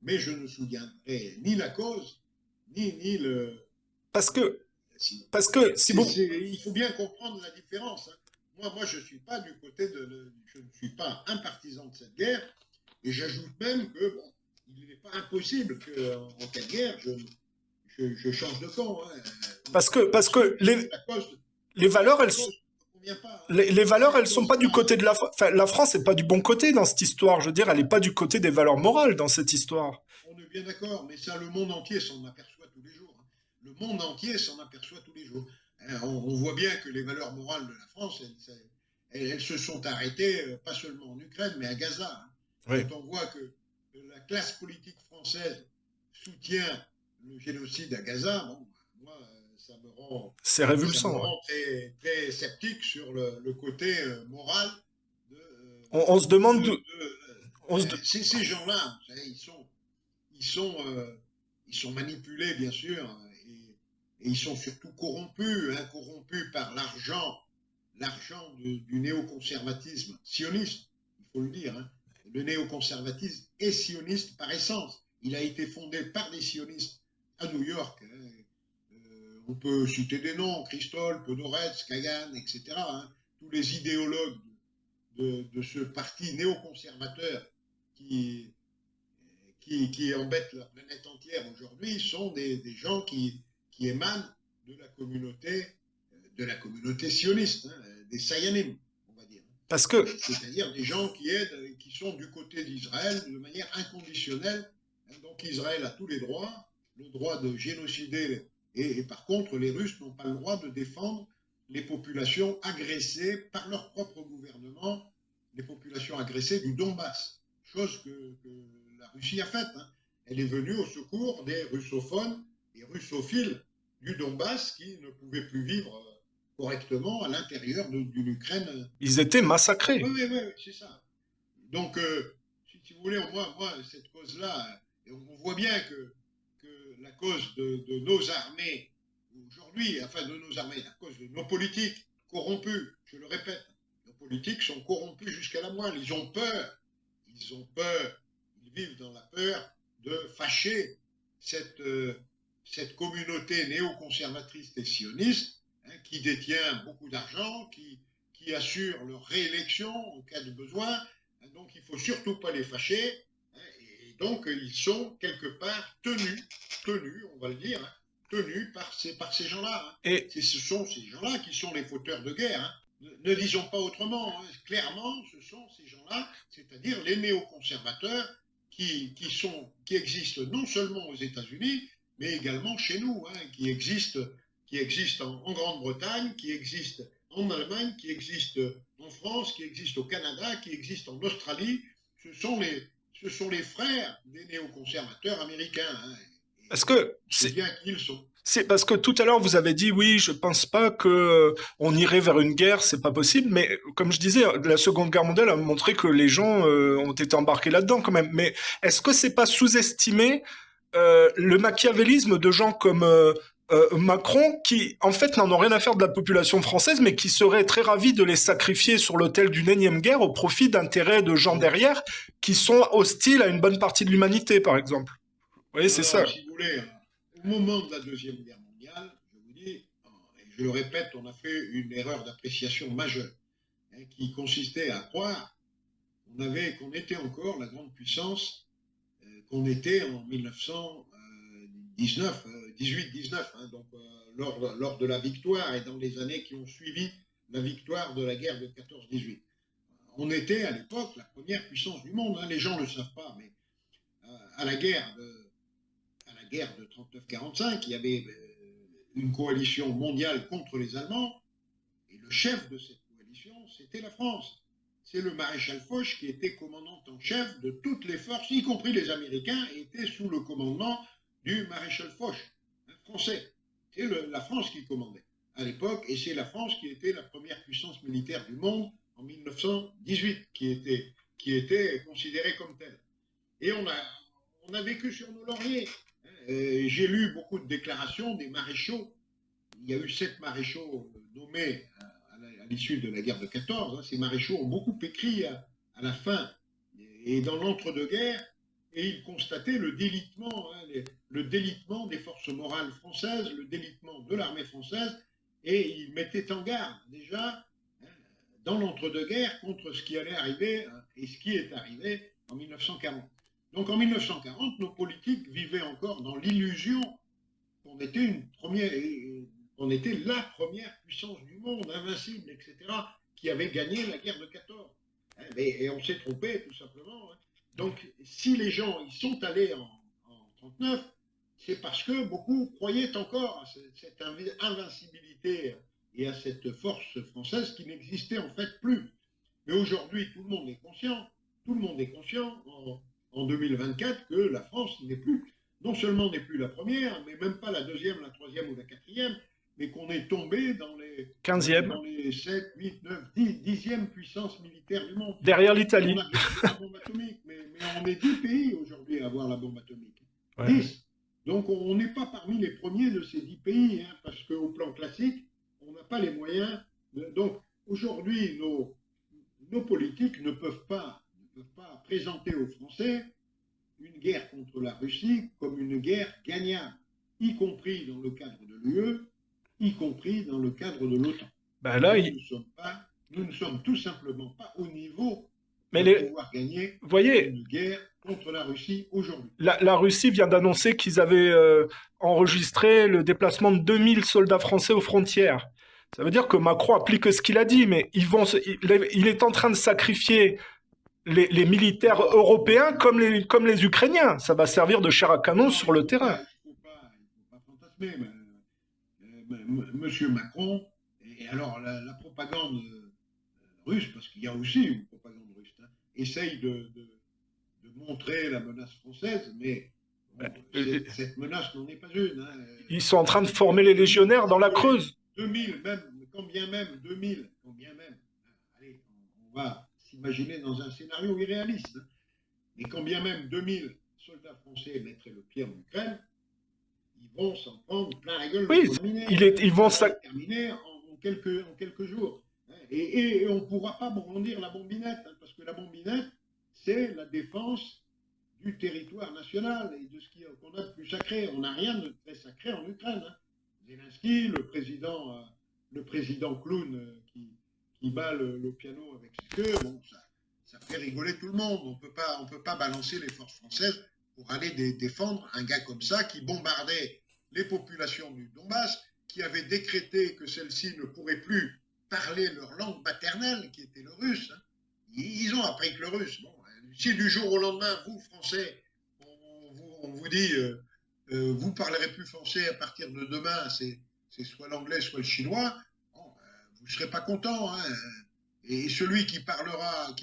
mais je ne soutiendrai ni la cause, ni le... Parce que si vous... Il faut bien comprendre la différence. Hein. Moi, je ne suis pas du côté je ne suis pas un partisan de cette guerre, et j'ajoute même que, bon, il n'est pas impossible qu'en cas de guerre, je change de camp. Hein. Parce que les valeurs, les valeurs, elles sont pas du côté de enfin, la France n'est pas du bon côté dans cette histoire. Je veux dire, elle n'est pas du côté des valeurs morales dans cette histoire. On est bien d'accord, mais ça, le monde entier s'en aperçoit tous les jours. Hein. Le monde entier s'en aperçoit tous les jours. On voit bien que les valeurs morales de la France, elles se sont arrêtées, pas seulement en Ukraine, mais à Gaza. Hein. Oui. Quand on voit que la classe politique française soutient le génocide à Gaza, bon, moi, ça me rend, c'est révulsant, ça me rend très, très sceptique sur le côté moral. On se demande ces gens-là, ils sont manipulés, bien sûr, et ils sont surtout corrompus, hein, corrompus par l'argent du néoconservatisme sioniste, il faut le dire. Hein. Le néoconservatisme est sioniste par essence. Il a été fondé par des sionistes à New York. Hein. On peut citer des noms, Christol, Podorets, Kagan, etc. Hein. Tous les idéologues de ce parti néoconservateur qui embête la planète entière aujourd'hui sont des gens qui émanent de la communauté sioniste, hein, des Sayanim, on va dire. C'est-à-dire des gens qui sont du côté d'Israël de manière inconditionnelle. Donc Israël a tous les droits, le droit de génocider Et par contre, les Russes n'ont pas le droit de défendre les populations agressées par leur propre gouvernement, les populations agressées du Donbass, chose que la Russie a faite. Hein. Elle est venue au secours des russophones et russophiles du Donbass qui ne pouvaient plus vivre correctement à l'intérieur d'une Ukraine. Ils étaient Oui, massacrés. oui, oui, c'est ça. Donc, si vous voulez, moi, cette cause-là, on voit bien que la cause de nos armées, aujourd'hui, enfin de nos armées, la cause de nos politiques corrompus, je le répète, nos politiques sont corrompus jusqu'à la moelle. Ils ont peur, ils vivent dans la peur de fâcher cette communauté néoconservatrice et sioniste hein, qui détient beaucoup d'argent, qui assure leur réélection en cas de besoin. Donc il ne faut surtout pas les fâcher. Hein, et donc ils sont quelque part tenus, on va le dire, hein, tenus par ces gens-là. Hein. Et Ce sont ces gens-là qui sont les fauteurs de guerre. Hein. Ne disons pas autrement. Hein. Clairement, ce sont ces gens-là, c'est-à-dire les néoconservateurs qui existent non seulement aux États-Unis, mais également chez nous, hein, qui existent en Grande-Bretagne, qui existent en Allemagne, qui existent en France, qui existent au Canada, qui existent en Australie. Ce sont les frères des néoconservateurs américains. Hein, parce et que c'est bien qui ils sont. c'est parce que tout à l'heure vous avez dit oui, je pense pas que on irait vers une guerre, c'est pas possible. Mais comme je disais, la Seconde Guerre mondiale a montré que les gens ont été embarqués là-dedans quand même. Mais est-ce que c'est pas sous-estimer le machiavélisme de gens comme Macron, qui en fait n'en ont rien à faire de la population française, mais qui seraient très ravis de les sacrifier sur l'autel d'une énième guerre au profit d'intérêts de gens derrière qui sont hostiles à une bonne partie de l'humanité, par exemple. Vous voyez, c'est ça. Alors, si vous voulez, au moment de la Deuxième Guerre mondiale, je vous dis, et je le répète, on a fait une erreur d'appréciation majeure, hein, qui consistait à croire qu'on était encore la grande puissance qu'on était en 1919, 18-19, hein, donc lors de la victoire et dans les années qui ont suivi la victoire de la guerre de 14-18. On était à l'époque la première puissance du monde, hein, les gens ne le savent pas, mais à la guerre de 39-45, il y avait une coalition mondiale contre les Allemands, et le chef de cette coalition, c'était la France. C'est le maréchal Foch qui était commandant en chef de toutes les forces, y compris les Américains, étaient sous le commandement du maréchal Foch, un Français. C'est la France qui commandait à l'époque, et c'est la France qui était la première puissance militaire du monde en 1918, qui était considérée comme telle. Et on a vécu sur nos lauriers. J'ai lu beaucoup de déclarations des maréchaux. Il y a eu 7 maréchaux nommés à l'issue de la guerre de 14. Hein. Ces maréchaux ont beaucoup écrit à la fin et dans l'entre-deux-guerres, et ils constataient le délitement, hein, le délitement des forces morales françaises, le délitement de l'armée française, et ils mettaient en garde déjà hein, dans l'entre-deux-guerres contre ce qui allait arriver hein, et ce qui est arrivé en 1940. Donc en 1940, nos politiques vivaient encore dans l'illusion qu'on était on était la première puissance du monde, invincible, etc., qui avait gagné la guerre de 14. Et on s'est trompé, tout simplement. Donc, si les gens y sont allés en 39, c'est parce que beaucoup croyaient encore à cette invincibilité et à cette force française qui n'existait en fait plus. Mais aujourd'hui, tout le monde est conscient en 2024 que la France non seulement n'est plus la première, mais même pas la deuxième, la troisième ou la quatrième, mais qu'on est tombé dans les 7, 8, 9, 10e puissance militaire du monde. Derrière l'Italie. On a la bombe atomique, mais on est 10 pays aujourd'hui à avoir la bombe atomique. Ouais. 10. Donc on n'est pas parmi les premiers de ces 10 pays, hein, parce qu'au plan classique, on n'a pas les moyens. Donc aujourd'hui, nos politiques ne peuvent pas présenter aux Français une guerre contre la Russie comme une guerre gagnable, y compris dans le cadre de l'UE, y compris dans le cadre de l'OTAN. Ben là, nous ne sommes tout simplement pas au niveau de pouvoir gagner une guerre contre la Russie aujourd'hui. La Russie vient d'annoncer qu'ils avaient enregistré le déplacement de 2000 soldats français aux frontières. Ça veut dire que Macron applique ce qu'il a dit, mais il est en train de sacrifier les militaires européens comme les Ukrainiens. Ça va servir de chair à canon sur le terrain. Il ne faut pas fantasmer. Monsieur Macron, et alors la propagande russe, parce qu'il y a aussi une propagande russe, hein, essaye de montrer la menace française, mais bon, cette menace n'en est pas une. Hein. Ils sont en train de former les légionnaires dans la Après Creuse. 2000, même, quand bien même 2000, quand bien même, allez, on va s'imaginer dans un scénario irréaliste, hein, mais quand bien même 2000 soldats français mettraient le pied en Ukraine, ils vont s'en prendre plein la gueule le Oui, premier. ils vont. Ça va se terminer en quelques jours. Et on ne pourra pas brandir la bombinette, hein, parce que la bombinette, c'est la défense du territoire national et de ce qu'on a de plus sacré. On n'a rien de très sacré en Ukraine. Hein. Zelensky, le président clown qui bat le piano avec ses queues, bon, ça fait rigoler tout le monde. On peut pas balancer les forces françaises pour aller défendre un gars comme ça qui bombardait les populations du Donbass, qui avait décrété que celles-ci ne pourraient plus parler leur langue maternelle, qui était le russe. Hein. Ils ont appris que le russe. Bon, si du jour au lendemain, vous, Français, on vous dit vous parlerez plus français à partir de demain, c'est soit l'anglais, soit le chinois, bon, vous ne serez pas content. Hein. Et celui qui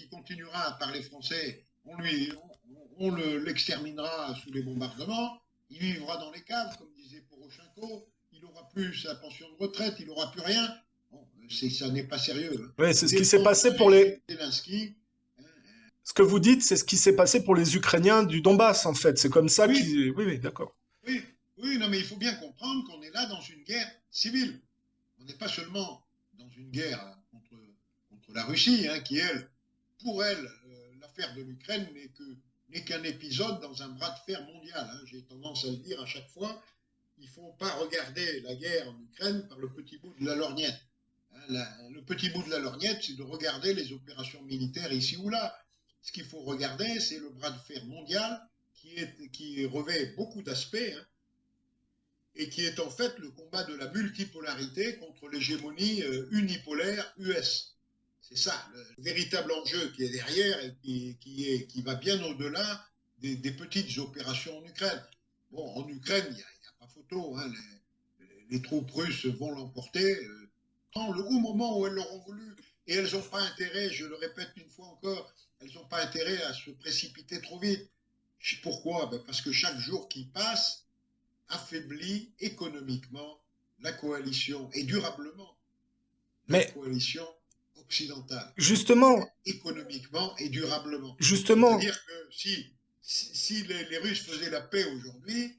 continuera à parler français, on l'exterminera sous les bombardements, il vivra dans les caves, comme disait Poroshenko, il n'aura plus sa pension de retraite, il n'aura plus rien. Bon, ça n'est pas sérieux. Hein. Oui, c'est ce qui s'est passé pour les. Zelensky, Ce que vous dites, c'est ce qui s'est passé pour les Ukrainiens du Donbass, en fait. C'est comme ça oui, qu'ils. Oui, oui, d'accord. oui, oui, non, mais il faut bien comprendre qu'on est là dans une guerre civile. On n'est pas seulement dans une guerre contre la Russie, hein, qui, elle, pour elle, l'affaire de l'Ukraine n'est qu'un épisode dans un bras de fer mondial. Hein. J'ai tendance à le dire à chaque fois. Il ne faut pas regarder la guerre en Ukraine par le petit bout de la lorgnette. Hein, le petit bout de la lorgnette, c'est de regarder les opérations militaires ici ou là. Ce qu'il faut regarder, c'est le bras de fer mondial qui revêt beaucoup d'aspects, hein, et qui est en fait le combat de la multipolarité contre l'hégémonie unipolaire US. C'est ça, le véritable enjeu qui est derrière et qui va bien au-delà des petites opérations en Ukraine. Bon, en Ukraine, il n'y a pas photo, hein, les troupes russes vont l'emporter au moment où elles l'auront voulu. Et elles n'ont pas intérêt, je le répète une fois encore, elles n'ont pas intérêt à se précipiter trop vite. Pourquoi? Parce que chaque jour qui passe affaiblit économiquement la coalition et durablement la coalition occidentale. Justement. Économiquement et durablement. Justement. C'est-à-dire que si les Russes faisaient la paix aujourd'hui,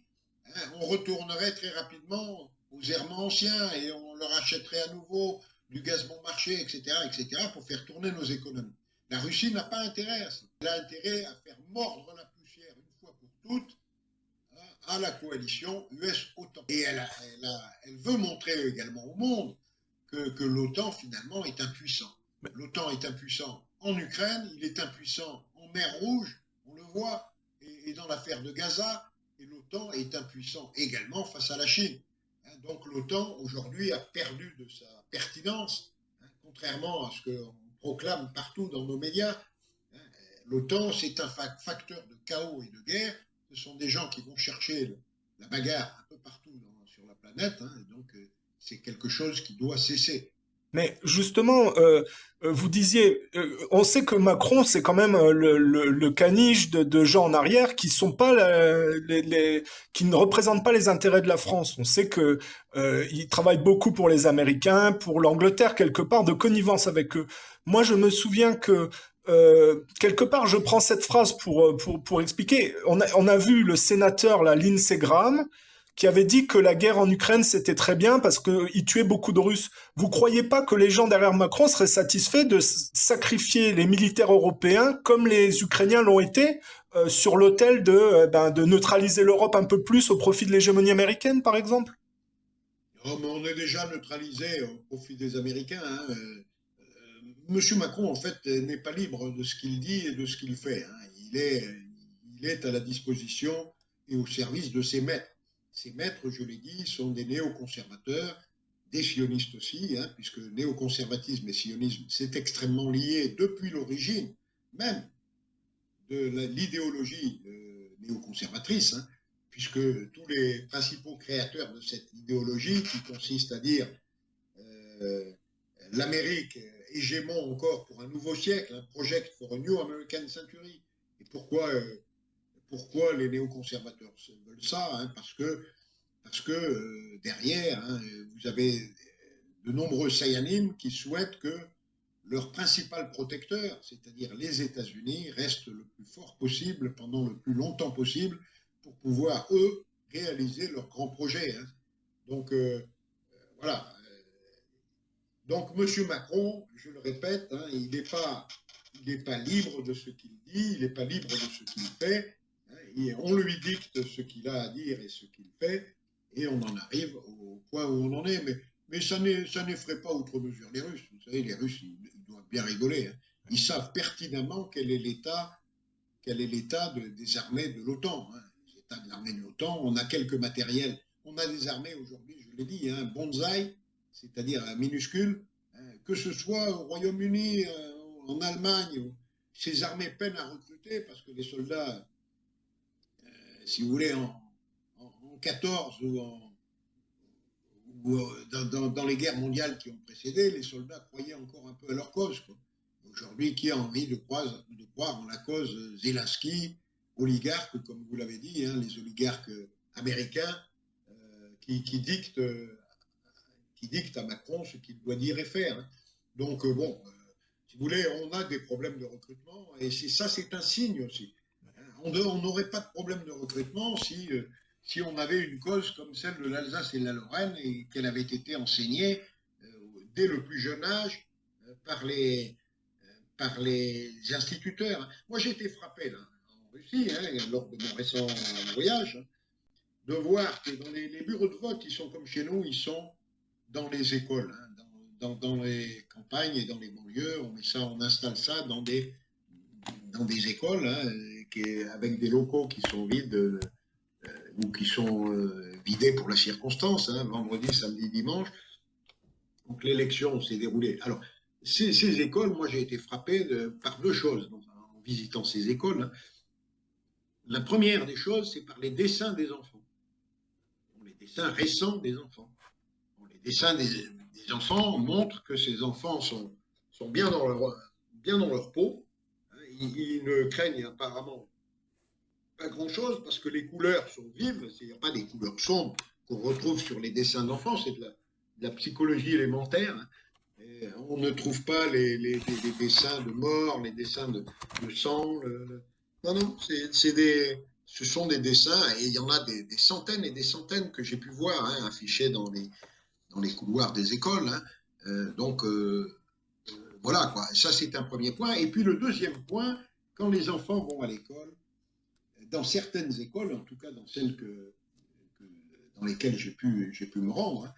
hein, on retournerait très rapidement aux errements anciens et on leur achèterait à nouveau du gaz bon marché, etc., pour faire tourner nos économies. La Russie n'a pas intérêt à ça. Elle a intérêt à faire mordre la poussière une fois pour toutes à la coalition US-OTAN. Et elle veut montrer également au monde que l'OTAN, finalement, est impuissant. L'OTAN est impuissant en Ukraine, il est impuissant en mer Rouge, on le voit, et dans l'affaire de Gaza, et l'OTAN est impuissant également face à la Chine. Donc l'OTAN, aujourd'hui, a perdu de sa pertinence, contrairement à ce qu'on proclame partout dans nos médias. L'OTAN, c'est un facteur de chaos et de guerre. Ce sont des gens qui vont chercher la bagarre un peu partout sur la planète, hein, et donc c'est quelque chose qui doit cesser. Mais justement, vous disiez, on sait que Macron, c'est quand même le caniche de gens en arrière qui sont pas qui ne représentent pas les intérêts de la France. On sait que il travaille beaucoup pour les Américains, pour l'Angleterre quelque part, de connivence avec eux. Moi, je me souviens que quelque part, je prends cette phrase pour expliquer. On a vu le sénateur, là, Lindsey Graham, qui avait dit que la guerre en Ukraine c'était très bien parce qu'il tuait beaucoup de Russes. Vous croyez pas que les gens derrière Macron seraient satisfaits de sacrifier les militaires européens comme les Ukrainiens l'ont été sur l'autel de neutraliser l'Europe un peu plus au profit de l'hégémonie américaine, par exemple? Oh, mais on est déjà neutralisé au profit des Américains. Hein. Monsieur Macron, en fait, n'est pas libre de ce qu'il dit et de ce qu'il fait. Hein. Il est à la disposition et au service de ses maîtres. Ces maîtres, je l'ai dit, sont des néoconservateurs, des sionistes aussi, hein, puisque néoconservatisme et sionisme, c'est extrêmement lié depuis l'origine même de l'idéologie néoconservatrice. Hein. puisque tous les principaux créateurs de cette idéologie qui consiste à dire euh, l'Amérique hégémon encore pour un nouveau siècle, un project for a new American century. Et pourquoi les néoconservateurs veulent ça, hein, parce que derrière, hein, vous avez de nombreux Sayanim qui souhaitent que leur principal protecteur, c'est-à-dire les États-Unis, reste le plus fort possible pendant le plus longtemps possible pour pouvoir, eux, réaliser leurs grands projets. Hein. Donc, voilà. Donc, M. Macron, je le répète, hein, il n'est pas libre de ce qu'il dit, il n'est pas libre de ce qu'il fait. Hein, on lui dicte ce qu'il a à dire et ce qu'il fait, et on en arrive au point où on en est. Mais ça n'effraie pas outre mesure les Russes. Vous savez, les Russes, ils doivent bien rigoler. Hein. Ils savent pertinemment quel est l'état des armées de l'OTAN. Hein. Les états de l'armée de l'OTAN, on a quelques matériels. On a des armées aujourd'hui, je l'ai dit, hein, bonsaï, c'est-à-dire minuscules, hein, que ce soit au Royaume-Uni, en Allemagne, ces armées peinent à recruter parce que les soldats, si vous voulez, en 14 ou dans les guerres mondiales qui ont précédé, les soldats croyaient encore un peu à leur cause. Quoi. Aujourd'hui, qui a envie de croire en la cause Zelensky, oligarques, comme vous l'avez dit, hein, les oligarques américains qui dictent à Macron ce qu'il doit dire et faire. Hein. Donc, si vous voulez, on a des problèmes de recrutement, et c'est un signe aussi. On n'aurait pas de problème de recrutement si on avait une cause comme celle de l'Alsace et de la Lorraine et qu'elle avait été enseignée dès le plus jeune âge par les instituteurs. Moi, j'ai été frappé là, en Russie, hein, lors de mon récent voyage, hein, de voir que dans les bureaux de vote, ils sont comme chez nous, ils sont dans les écoles, hein, dans les campagnes et dans les banlieues. On installe ça dans des écoles, hein, avec des locaux qui sont vides ou qui sont vidés pour la circonstance, hein, vendredi, samedi, dimanche. Donc l'élection s'est déroulée. Alors, ces écoles, moi j'ai été frappé par deux choses en visitant ces écoles. Hein. La première des choses, c'est par les dessins des enfants. Les dessins récents des enfants. Les dessins des enfants montrent que ces enfants sont bien dans leur peau. Ils ne craignent apparemment pas grand-chose parce que les couleurs sont vives. Il n'y a pas des couleurs sombres qu'on retrouve sur les dessins d'enfants. C'est de la psychologie élémentaire. Et on ne trouve pas les dessins de mort, les dessins de sang. Non, ce sont des dessins, et il y en a des centaines et des centaines que j'ai pu voir, hein, affichés dans les couloirs des écoles. Hein. Donc, voilà, quoi. Ça, c'est un premier point. Et puis, le deuxième point, quand les enfants vont à l'école, dans certaines écoles, en tout cas dans celles dans lesquelles j'ai pu me rendre, hein,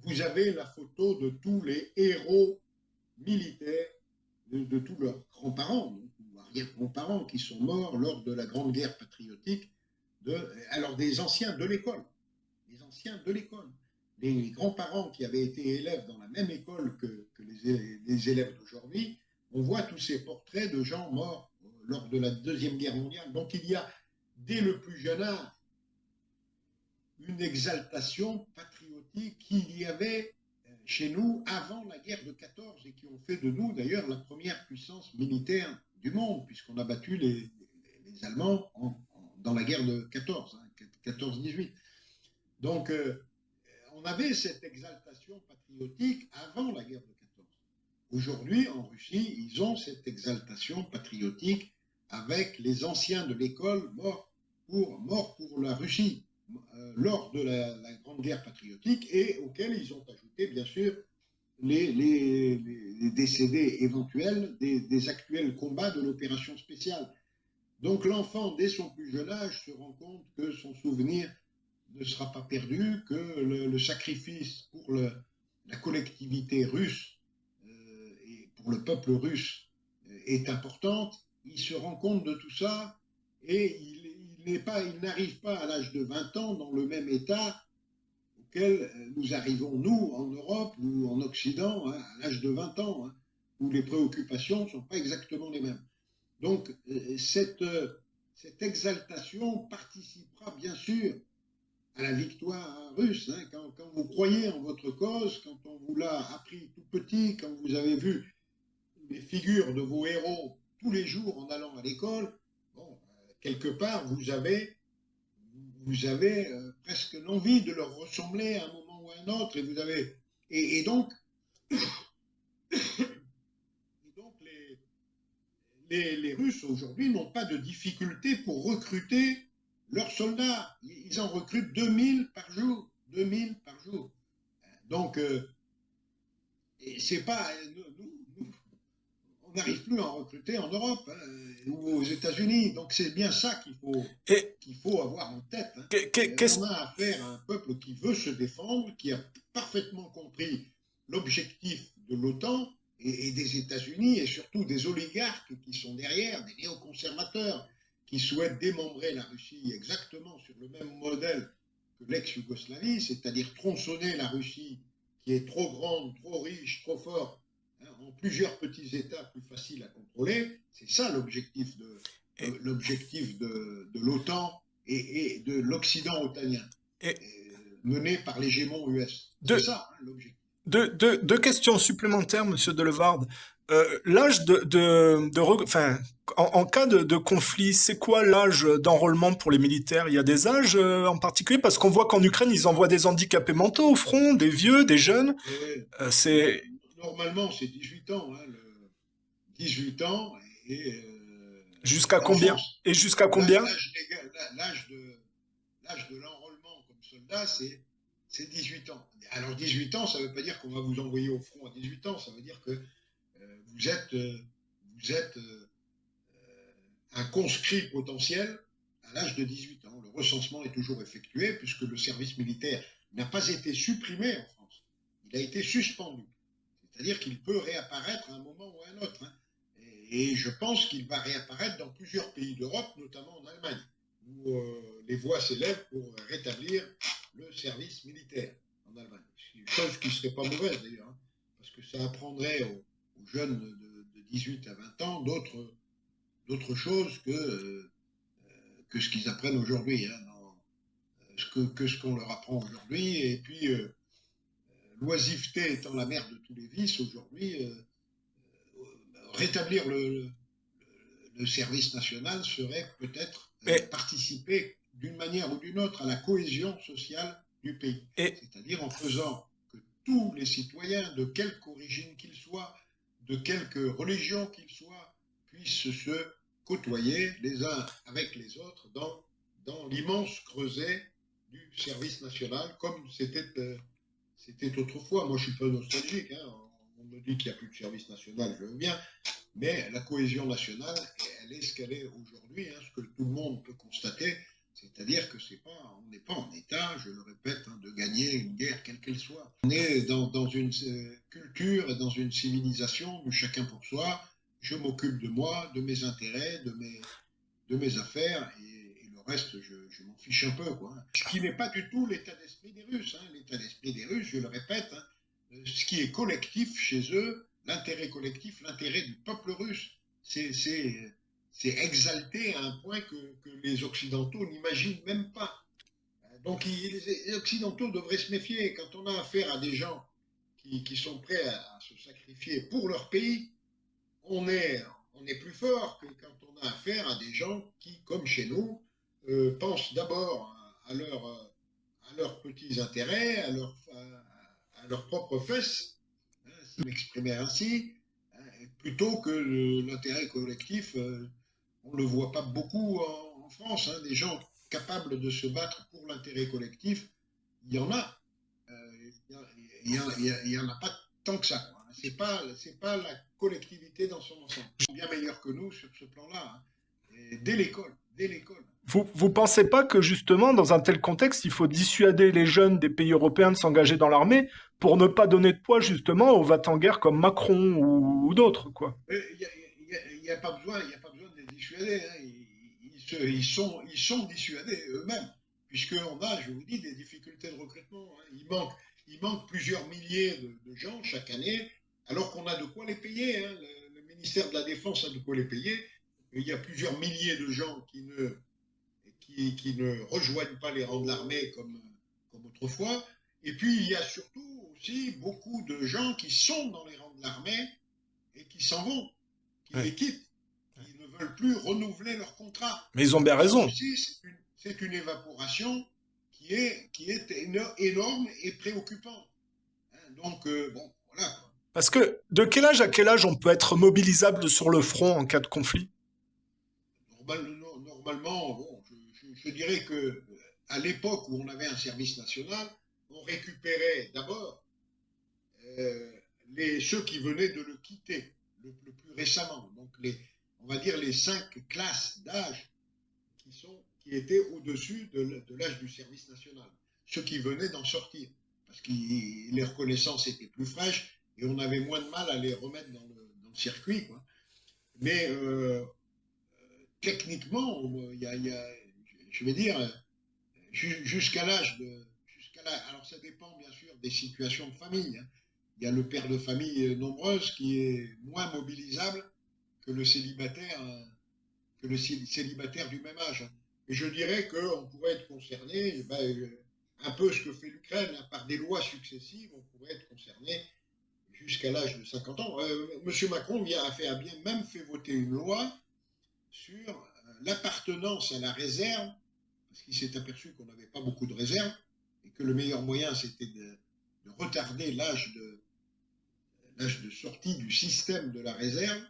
vous avez la photo de tous les héros militaires, de tous leurs grands-parents, ou arrière-grands-parents qui sont morts lors de la Grande Guerre patriotique, alors des anciens de l'école. Les anciens de l'école. Les grands-parents qui avaient été élèves dans la même école que les élèves d'aujourd'hui, on voit tous ces portraits de gens morts lors de la Deuxième Guerre mondiale. Donc il y a, dès le plus jeune âge, une exaltation patriotique qu'il y avait chez nous avant la guerre de 14 et qui ont fait de nous d'ailleurs la première puissance militaire du monde, puisqu'on a battu les Allemands dans la guerre de 14, hein, 14-18. Donc, on avait cette exaltation patriotique avant la guerre de 14. Aujourd'hui, en Russie, ils ont cette exaltation patriotique avec les anciens de l'école morts pour la Russie lors de la Grande Guerre patriotique, et auxquels ils ont ajouté, bien sûr, les décédés éventuels des actuels combats de l'opération spéciale. Donc l'enfant, dès son plus jeune âge, se rend compte que son souvenir ne sera pas perdu, que le sacrifice pour la collectivité russe et pour le peuple russe est importante. Il se rend compte de tout ça et il n'arrive pas à l'âge de 20 ans dans le même état auquel nous arrivons, nous, en Europe ou en Occident, hein, à l'âge de 20 ans, hein, où les préoccupations ne sont pas exactement les mêmes. Donc, cette cette exaltation participera bien sûr à la victoire russe. Hein. Quand vous croyez en votre cause, quand on vous l'a appris tout petit, quand vous avez vu les figures de vos héros tous les jours en allant à l'école, bon, quelque part, vous avez presque l'envie de leur ressembler à un moment ou à un autre, et donc, les Russes aujourd'hui n'ont pas de difficulté pour recruter leurs soldats. Ils en recrutent 2000 par jour. 2000 par jour. Donc, c'est pas. On n'arrive plus à en recruter en Europe ou aux États-Unis. Donc, c'est bien ça Et qu'il faut avoir en tête. Hein. qu'est-ce On a affaire à un peuple qui veut se défendre, qui a parfaitement compris l'objectif de l'OTAN et des États-Unis et surtout des oligarques qui sont derrière, des néoconservateurs qui souhaitent démembrer la Russie exactement sur le même modèle que l'ex-Yougoslavie, c'est-à-dire tronçonner la Russie qui est trop grande, trop riche, trop forte, hein, en plusieurs petits États plus faciles à contrôler. C'est ça l'objectif de l'OTAN et de l'Occident otanien, et mené par l'hégémon US. C'est deux, ça, hein, l'objectif. deux questions supplémentaires, Monsieur Delevard. L'âge enfin, en cas de conflit, c'est quoi l'âge d'enrôlement pour les militaires? Il y a des âges en particulier parce qu'on voit qu'en Ukraine, ils envoient des handicapés mentaux au front, des vieux, des jeunes. Ouais. C'est Normalement, c'est 18 ans. Hein, 18 ans et jusqu'à combien? l'enfance. Et jusqu'à combien? L'âge de l'enrôlement comme soldat, c'est 18 ans. Alors 18 ans, ça ne veut pas dire qu'on va vous envoyer au front à 18 ans, ça veut dire que vous êtes un conscrit potentiel à l'âge de 18 ans. Le recensement est toujours effectué puisque le service militaire n'a pas été supprimé en France. Il a été suspendu. C'est-à-dire qu'il peut réapparaître à un moment ou à un autre. Hein. Et je pense qu'il va réapparaître dans plusieurs pays d'Europe, notamment en Allemagne, où les voix s'élèvent pour rétablir le service militaire en Allemagne. Chose qui ne serait pas mauvaise d'ailleurs, hein, parce que ça apprendrait aux jeunes de 18 à 20 ans d'autres choses que ce qu'ils apprennent aujourd'hui, hein, que ce qu'on leur apprend aujourd'hui. Et puis, l'oisiveté étant la mère de tous les vices aujourd'hui, rétablir le service national serait peut-être Et, participer d'une manière ou d'une autre à la cohésion sociale du pays. et, C'est-à-dire en faisant que tous les citoyens, de quelque origine qu'ils soient, de quelque religion qu'ils soient, puissent se côtoyer les uns avec les autres dans l'immense creuset du service national, comme c'était autrefois. Moi, je ne suis pas nostalgique. Hein. On me dit qu'il n'y a plus de service national, je veux bien. Mais la cohésion nationale, elle est ce qu'elle est aujourd'hui, hein, ce que tout le monde peut constater, c'est-à-dire que on n'est pas en état, je le répète, hein, de gagner une guerre quelle qu'elle soit. On est dans une culture et dans une civilisation de chacun pour soi. Je m'occupe de moi, de mes intérêts, de mes affaires, et le reste, je m'en fiche un peu, quoi. Ce qui n'est pas du tout l'état d'esprit des Russes. Hein. L'état d'esprit des Russes, je le répète, hein, ce qui est collectif chez eux, l'intérêt collectif, l'intérêt du peuple russe, c'est exalté à un point que les Occidentaux n'imaginent même pas. Donc les Occidentaux devraient se méfier. Quand on a affaire à des gens qui sont prêts à se sacrifier pour leur pays, on est plus fort que quand on a affaire à des gens qui, comme chez nous, pensent d'abord à leurs petits intérêts, à leurs propres fesses, hein, si je m'exprimais ainsi, hein, plutôt que l'intérêt collectif. On ne le voit pas beaucoup en France, hein, des gens capables de se battre pour l'intérêt collectif, il y en a. Il y en a pas tant que ça. Quoi. C'est pas la collectivité dans son ensemble. Ils sont bien meilleurs que nous sur ce plan-là. Hein. Dès l'école, dès l'école. vous pensez pas que justement, dans un tel contexte, il faut dissuader les jeunes des pays européens de s'engager dans l'armée pour ne pas donner de poids justement aux va-t-en-guerre comme Macron ou d'autres, quoi? Il n'y a pas besoin, il y a pas besoin de les dissuader. Hein. Ils sont dissuadés eux-mêmes, puisqu'on a, je vous dis, des difficultés de recrutement. Hein. Il manque plusieurs milliers de gens chaque année, alors qu'on a de quoi les payer. Hein. Le ministère de la Défense a de quoi les payer. il y a plusieurs milliers de gens qui ne rejoignent pas les rangs de l'armée comme autrefois. Et puis, il y a surtout aussi beaucoup de gens qui sont dans les rangs de l'armée et qui s'en vont, qui Ouais. les quittent, qui ne veulent plus renouveler leur contrat. Mais ils ont bien Ça raison. aussi, c'est une évaporation qui est énorme et préoccupante. Donc, bon, voilà. Parce que de quel âge à quel âge on peut être mobilisable sur le front en cas de conflit? Normalement, bon, je dirais que à l'époque où on avait un service national, on récupérait d'abord euh, ceux qui venaient de le quitter le plus récemment. Donc, on va dire les 5 classes d'âge qui étaient au-dessus de l'âge du service national. Ceux qui venaient d'en sortir. Parce que les reconnaissances étaient plus fraîches et on avait moins de mal à les remettre dans le circuit, quoi. Mais techniquement, je vais dire, jusqu'à l'âge de. Alors ça dépend bien sûr des situations de famille, hein. Il y a le père de famille nombreuse qui est moins mobilisable que le célibataire, du même âge, hein. Et je dirais qu'on pourrait être concerné, un peu ce que fait l'Ukraine, hein, par des lois successives, on pourrait être concerné jusqu'à l'âge de 50 ans. Monsieur Macron a bien même fait voter une loi sur l'appartenance à la réserve, parce qu'il s'est aperçu qu'on n'avait pas beaucoup de réserves, et que le meilleur moyen, c'était de retarder l'âge de sortie du système de la réserve.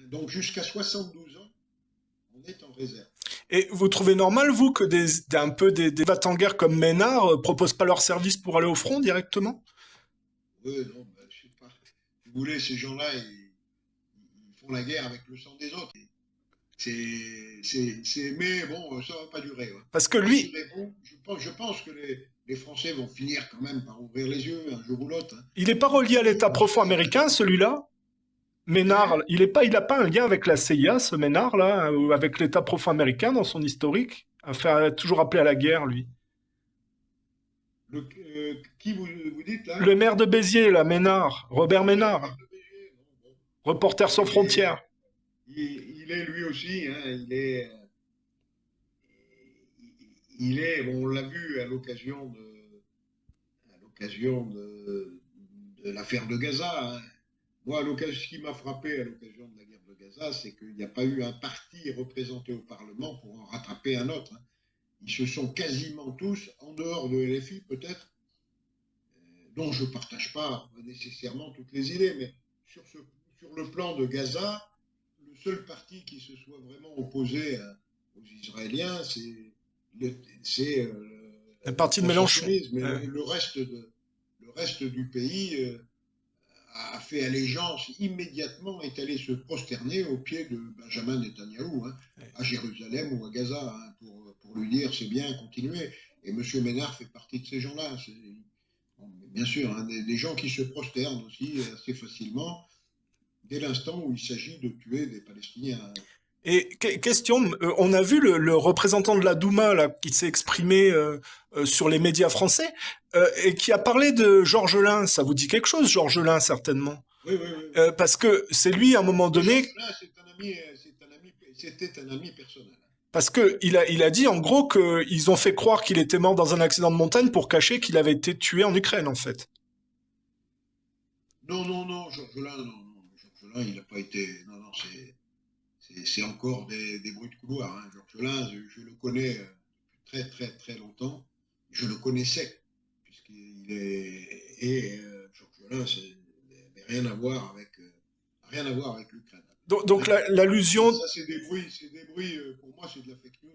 Donc jusqu'à 72 ans, on est en réserve. Et vous trouvez normal, vous, que un peu des va-t-en-guerre comme Ménard proposent pas leur service pour aller au front directement? Non, ben, je sais pas. Si vous voulez, ces gens-là, ils font la guerre avec le sang des autres. Mais bon, ça va pas durer, ouais. Parce que lui, Rassurez-vous, je pense que les Français vont finir quand même par ouvrir les yeux un jour ou l'autre, hein. il n'est pas relié à l'État profond américain, celui-là. Ménard, Hein. il a pas un lien avec la CIA, ce Ménard là, ou avec l'État profond américain dans son historique, toujours appelé à la guerre, lui. Qui vous dites là? Le maire de Béziers, là, Ménard, Robert Ah oui, le Ménard, maire de Béziers. Bon. Reporters sans frontières. Il est lui aussi, hein, bon, on l'a vu à l'occasion de l'affaire de Gaza, hein. Moi, ce qui m'a frappé à l'occasion de la guerre de Gaza, c'est qu'il n'y a pas eu un parti représenté au Parlement pour en rattraper un autre, hein. Ils se sont quasiment tous, en dehors de LFI peut-être, dont je ne partage pas nécessairement toutes les idées, mais sur le plan de Gaza, le seul parti qui se soit vraiment opposé aux Israéliens, c'est Un le parti de Mélenchon. consensualisme. Mais le reste du pays a fait allégeance immédiatement, est allé se prosterner aux pieds de Benjamin Netanyahou, hein, à Jérusalem ou à Gaza, hein, pour lui dire c'est bien, continuez. Et M. Ménard fait partie de ces gens-là. Bien sûr, hein, des gens qui se prosternent aussi assez facilement dès l'instant où il s'agit de tuer des Palestiniens. Et question, on a vu le représentant de la Douma là, qui s'est exprimé sur les médias français et qui a parlé de Georges Lin. Ça vous dit quelque chose, Georges Lin, certainement? Oui, oui, oui. Parce que c'est lui, à un moment donné, C'était un ami personnel. parce que il a dit en gros qu'ils ont fait croire qu'il était mort dans un accident de montagne pour cacher qu'il avait été tué en Ukraine, en fait. Non, non, non, Georges Lin, non, non. Georges Lin, il n'a pas été. Non, non, c'est encore des bruits de couloir, hein. Georges Lin, je le connais depuis très, très, très longtemps. Je le connaissais, puisqu'il est. Et Georges Lin, n'a rien à voir avec l'Ukraine. Donc l'allusion. Ça, c'est des bruits, pour moi, c'est de la fake news.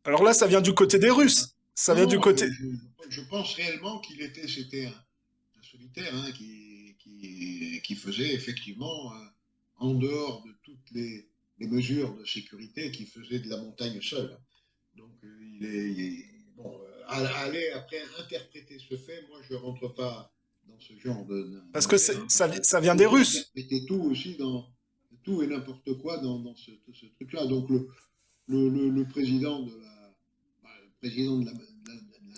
Alors là, ça vient du côté des Russes. Ça Non, vient du non, côté. je pense réellement c'était un solitaire, hein, qui faisait effectivement, en dehors de toutes les mesures de sécurité, qui faisait de la montagne seul. Donc, bon, aller après interpréter ce fait, moi, je ne rentre pas dans ce genre Parce que d'affaires, hein, ça vient des Russes. interpréter tout aussi tout et n'importe quoi dans ce truc-là. Donc, le président le président de la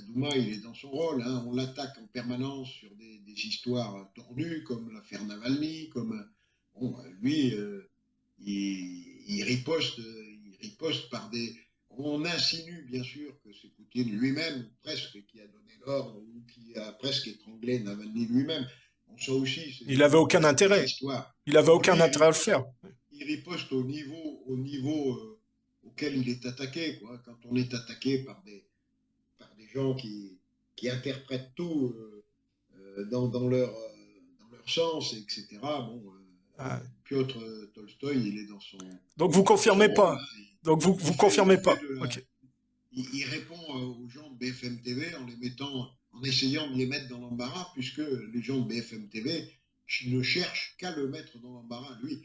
Douma, il est dans son rôle, hein. On l'attaque en permanence sur des histoires tordues, comme l'affaire Navalny, comme bon, lui, il riposte par des... On insinue bien sûr que c'est Poutine lui-même, presque, qui a donné l'ordre ou qui a presque étranglé Navalny lui-même. Bon, ça aussi, Il avait aucun c'est une autre intérêt. histoire. Il avait Donc aucun lui, intérêt à le faire. il riposte au niveau auquel il est attaqué. Quoi. Quand on est attaqué par des gens qui interprètent tout dans leur sens, etc. Bon, Ah. Piotr Tolstoï, il est Donc vous dans son confirmez rôle. pas. Hein. Donc vous confirmez pas. Ok. Il répond aux gens de BFM TV en essayant de les mettre dans l'embarras, puisque les gens de BFM TV ne cherchent qu'à le mettre dans l'embarras, lui.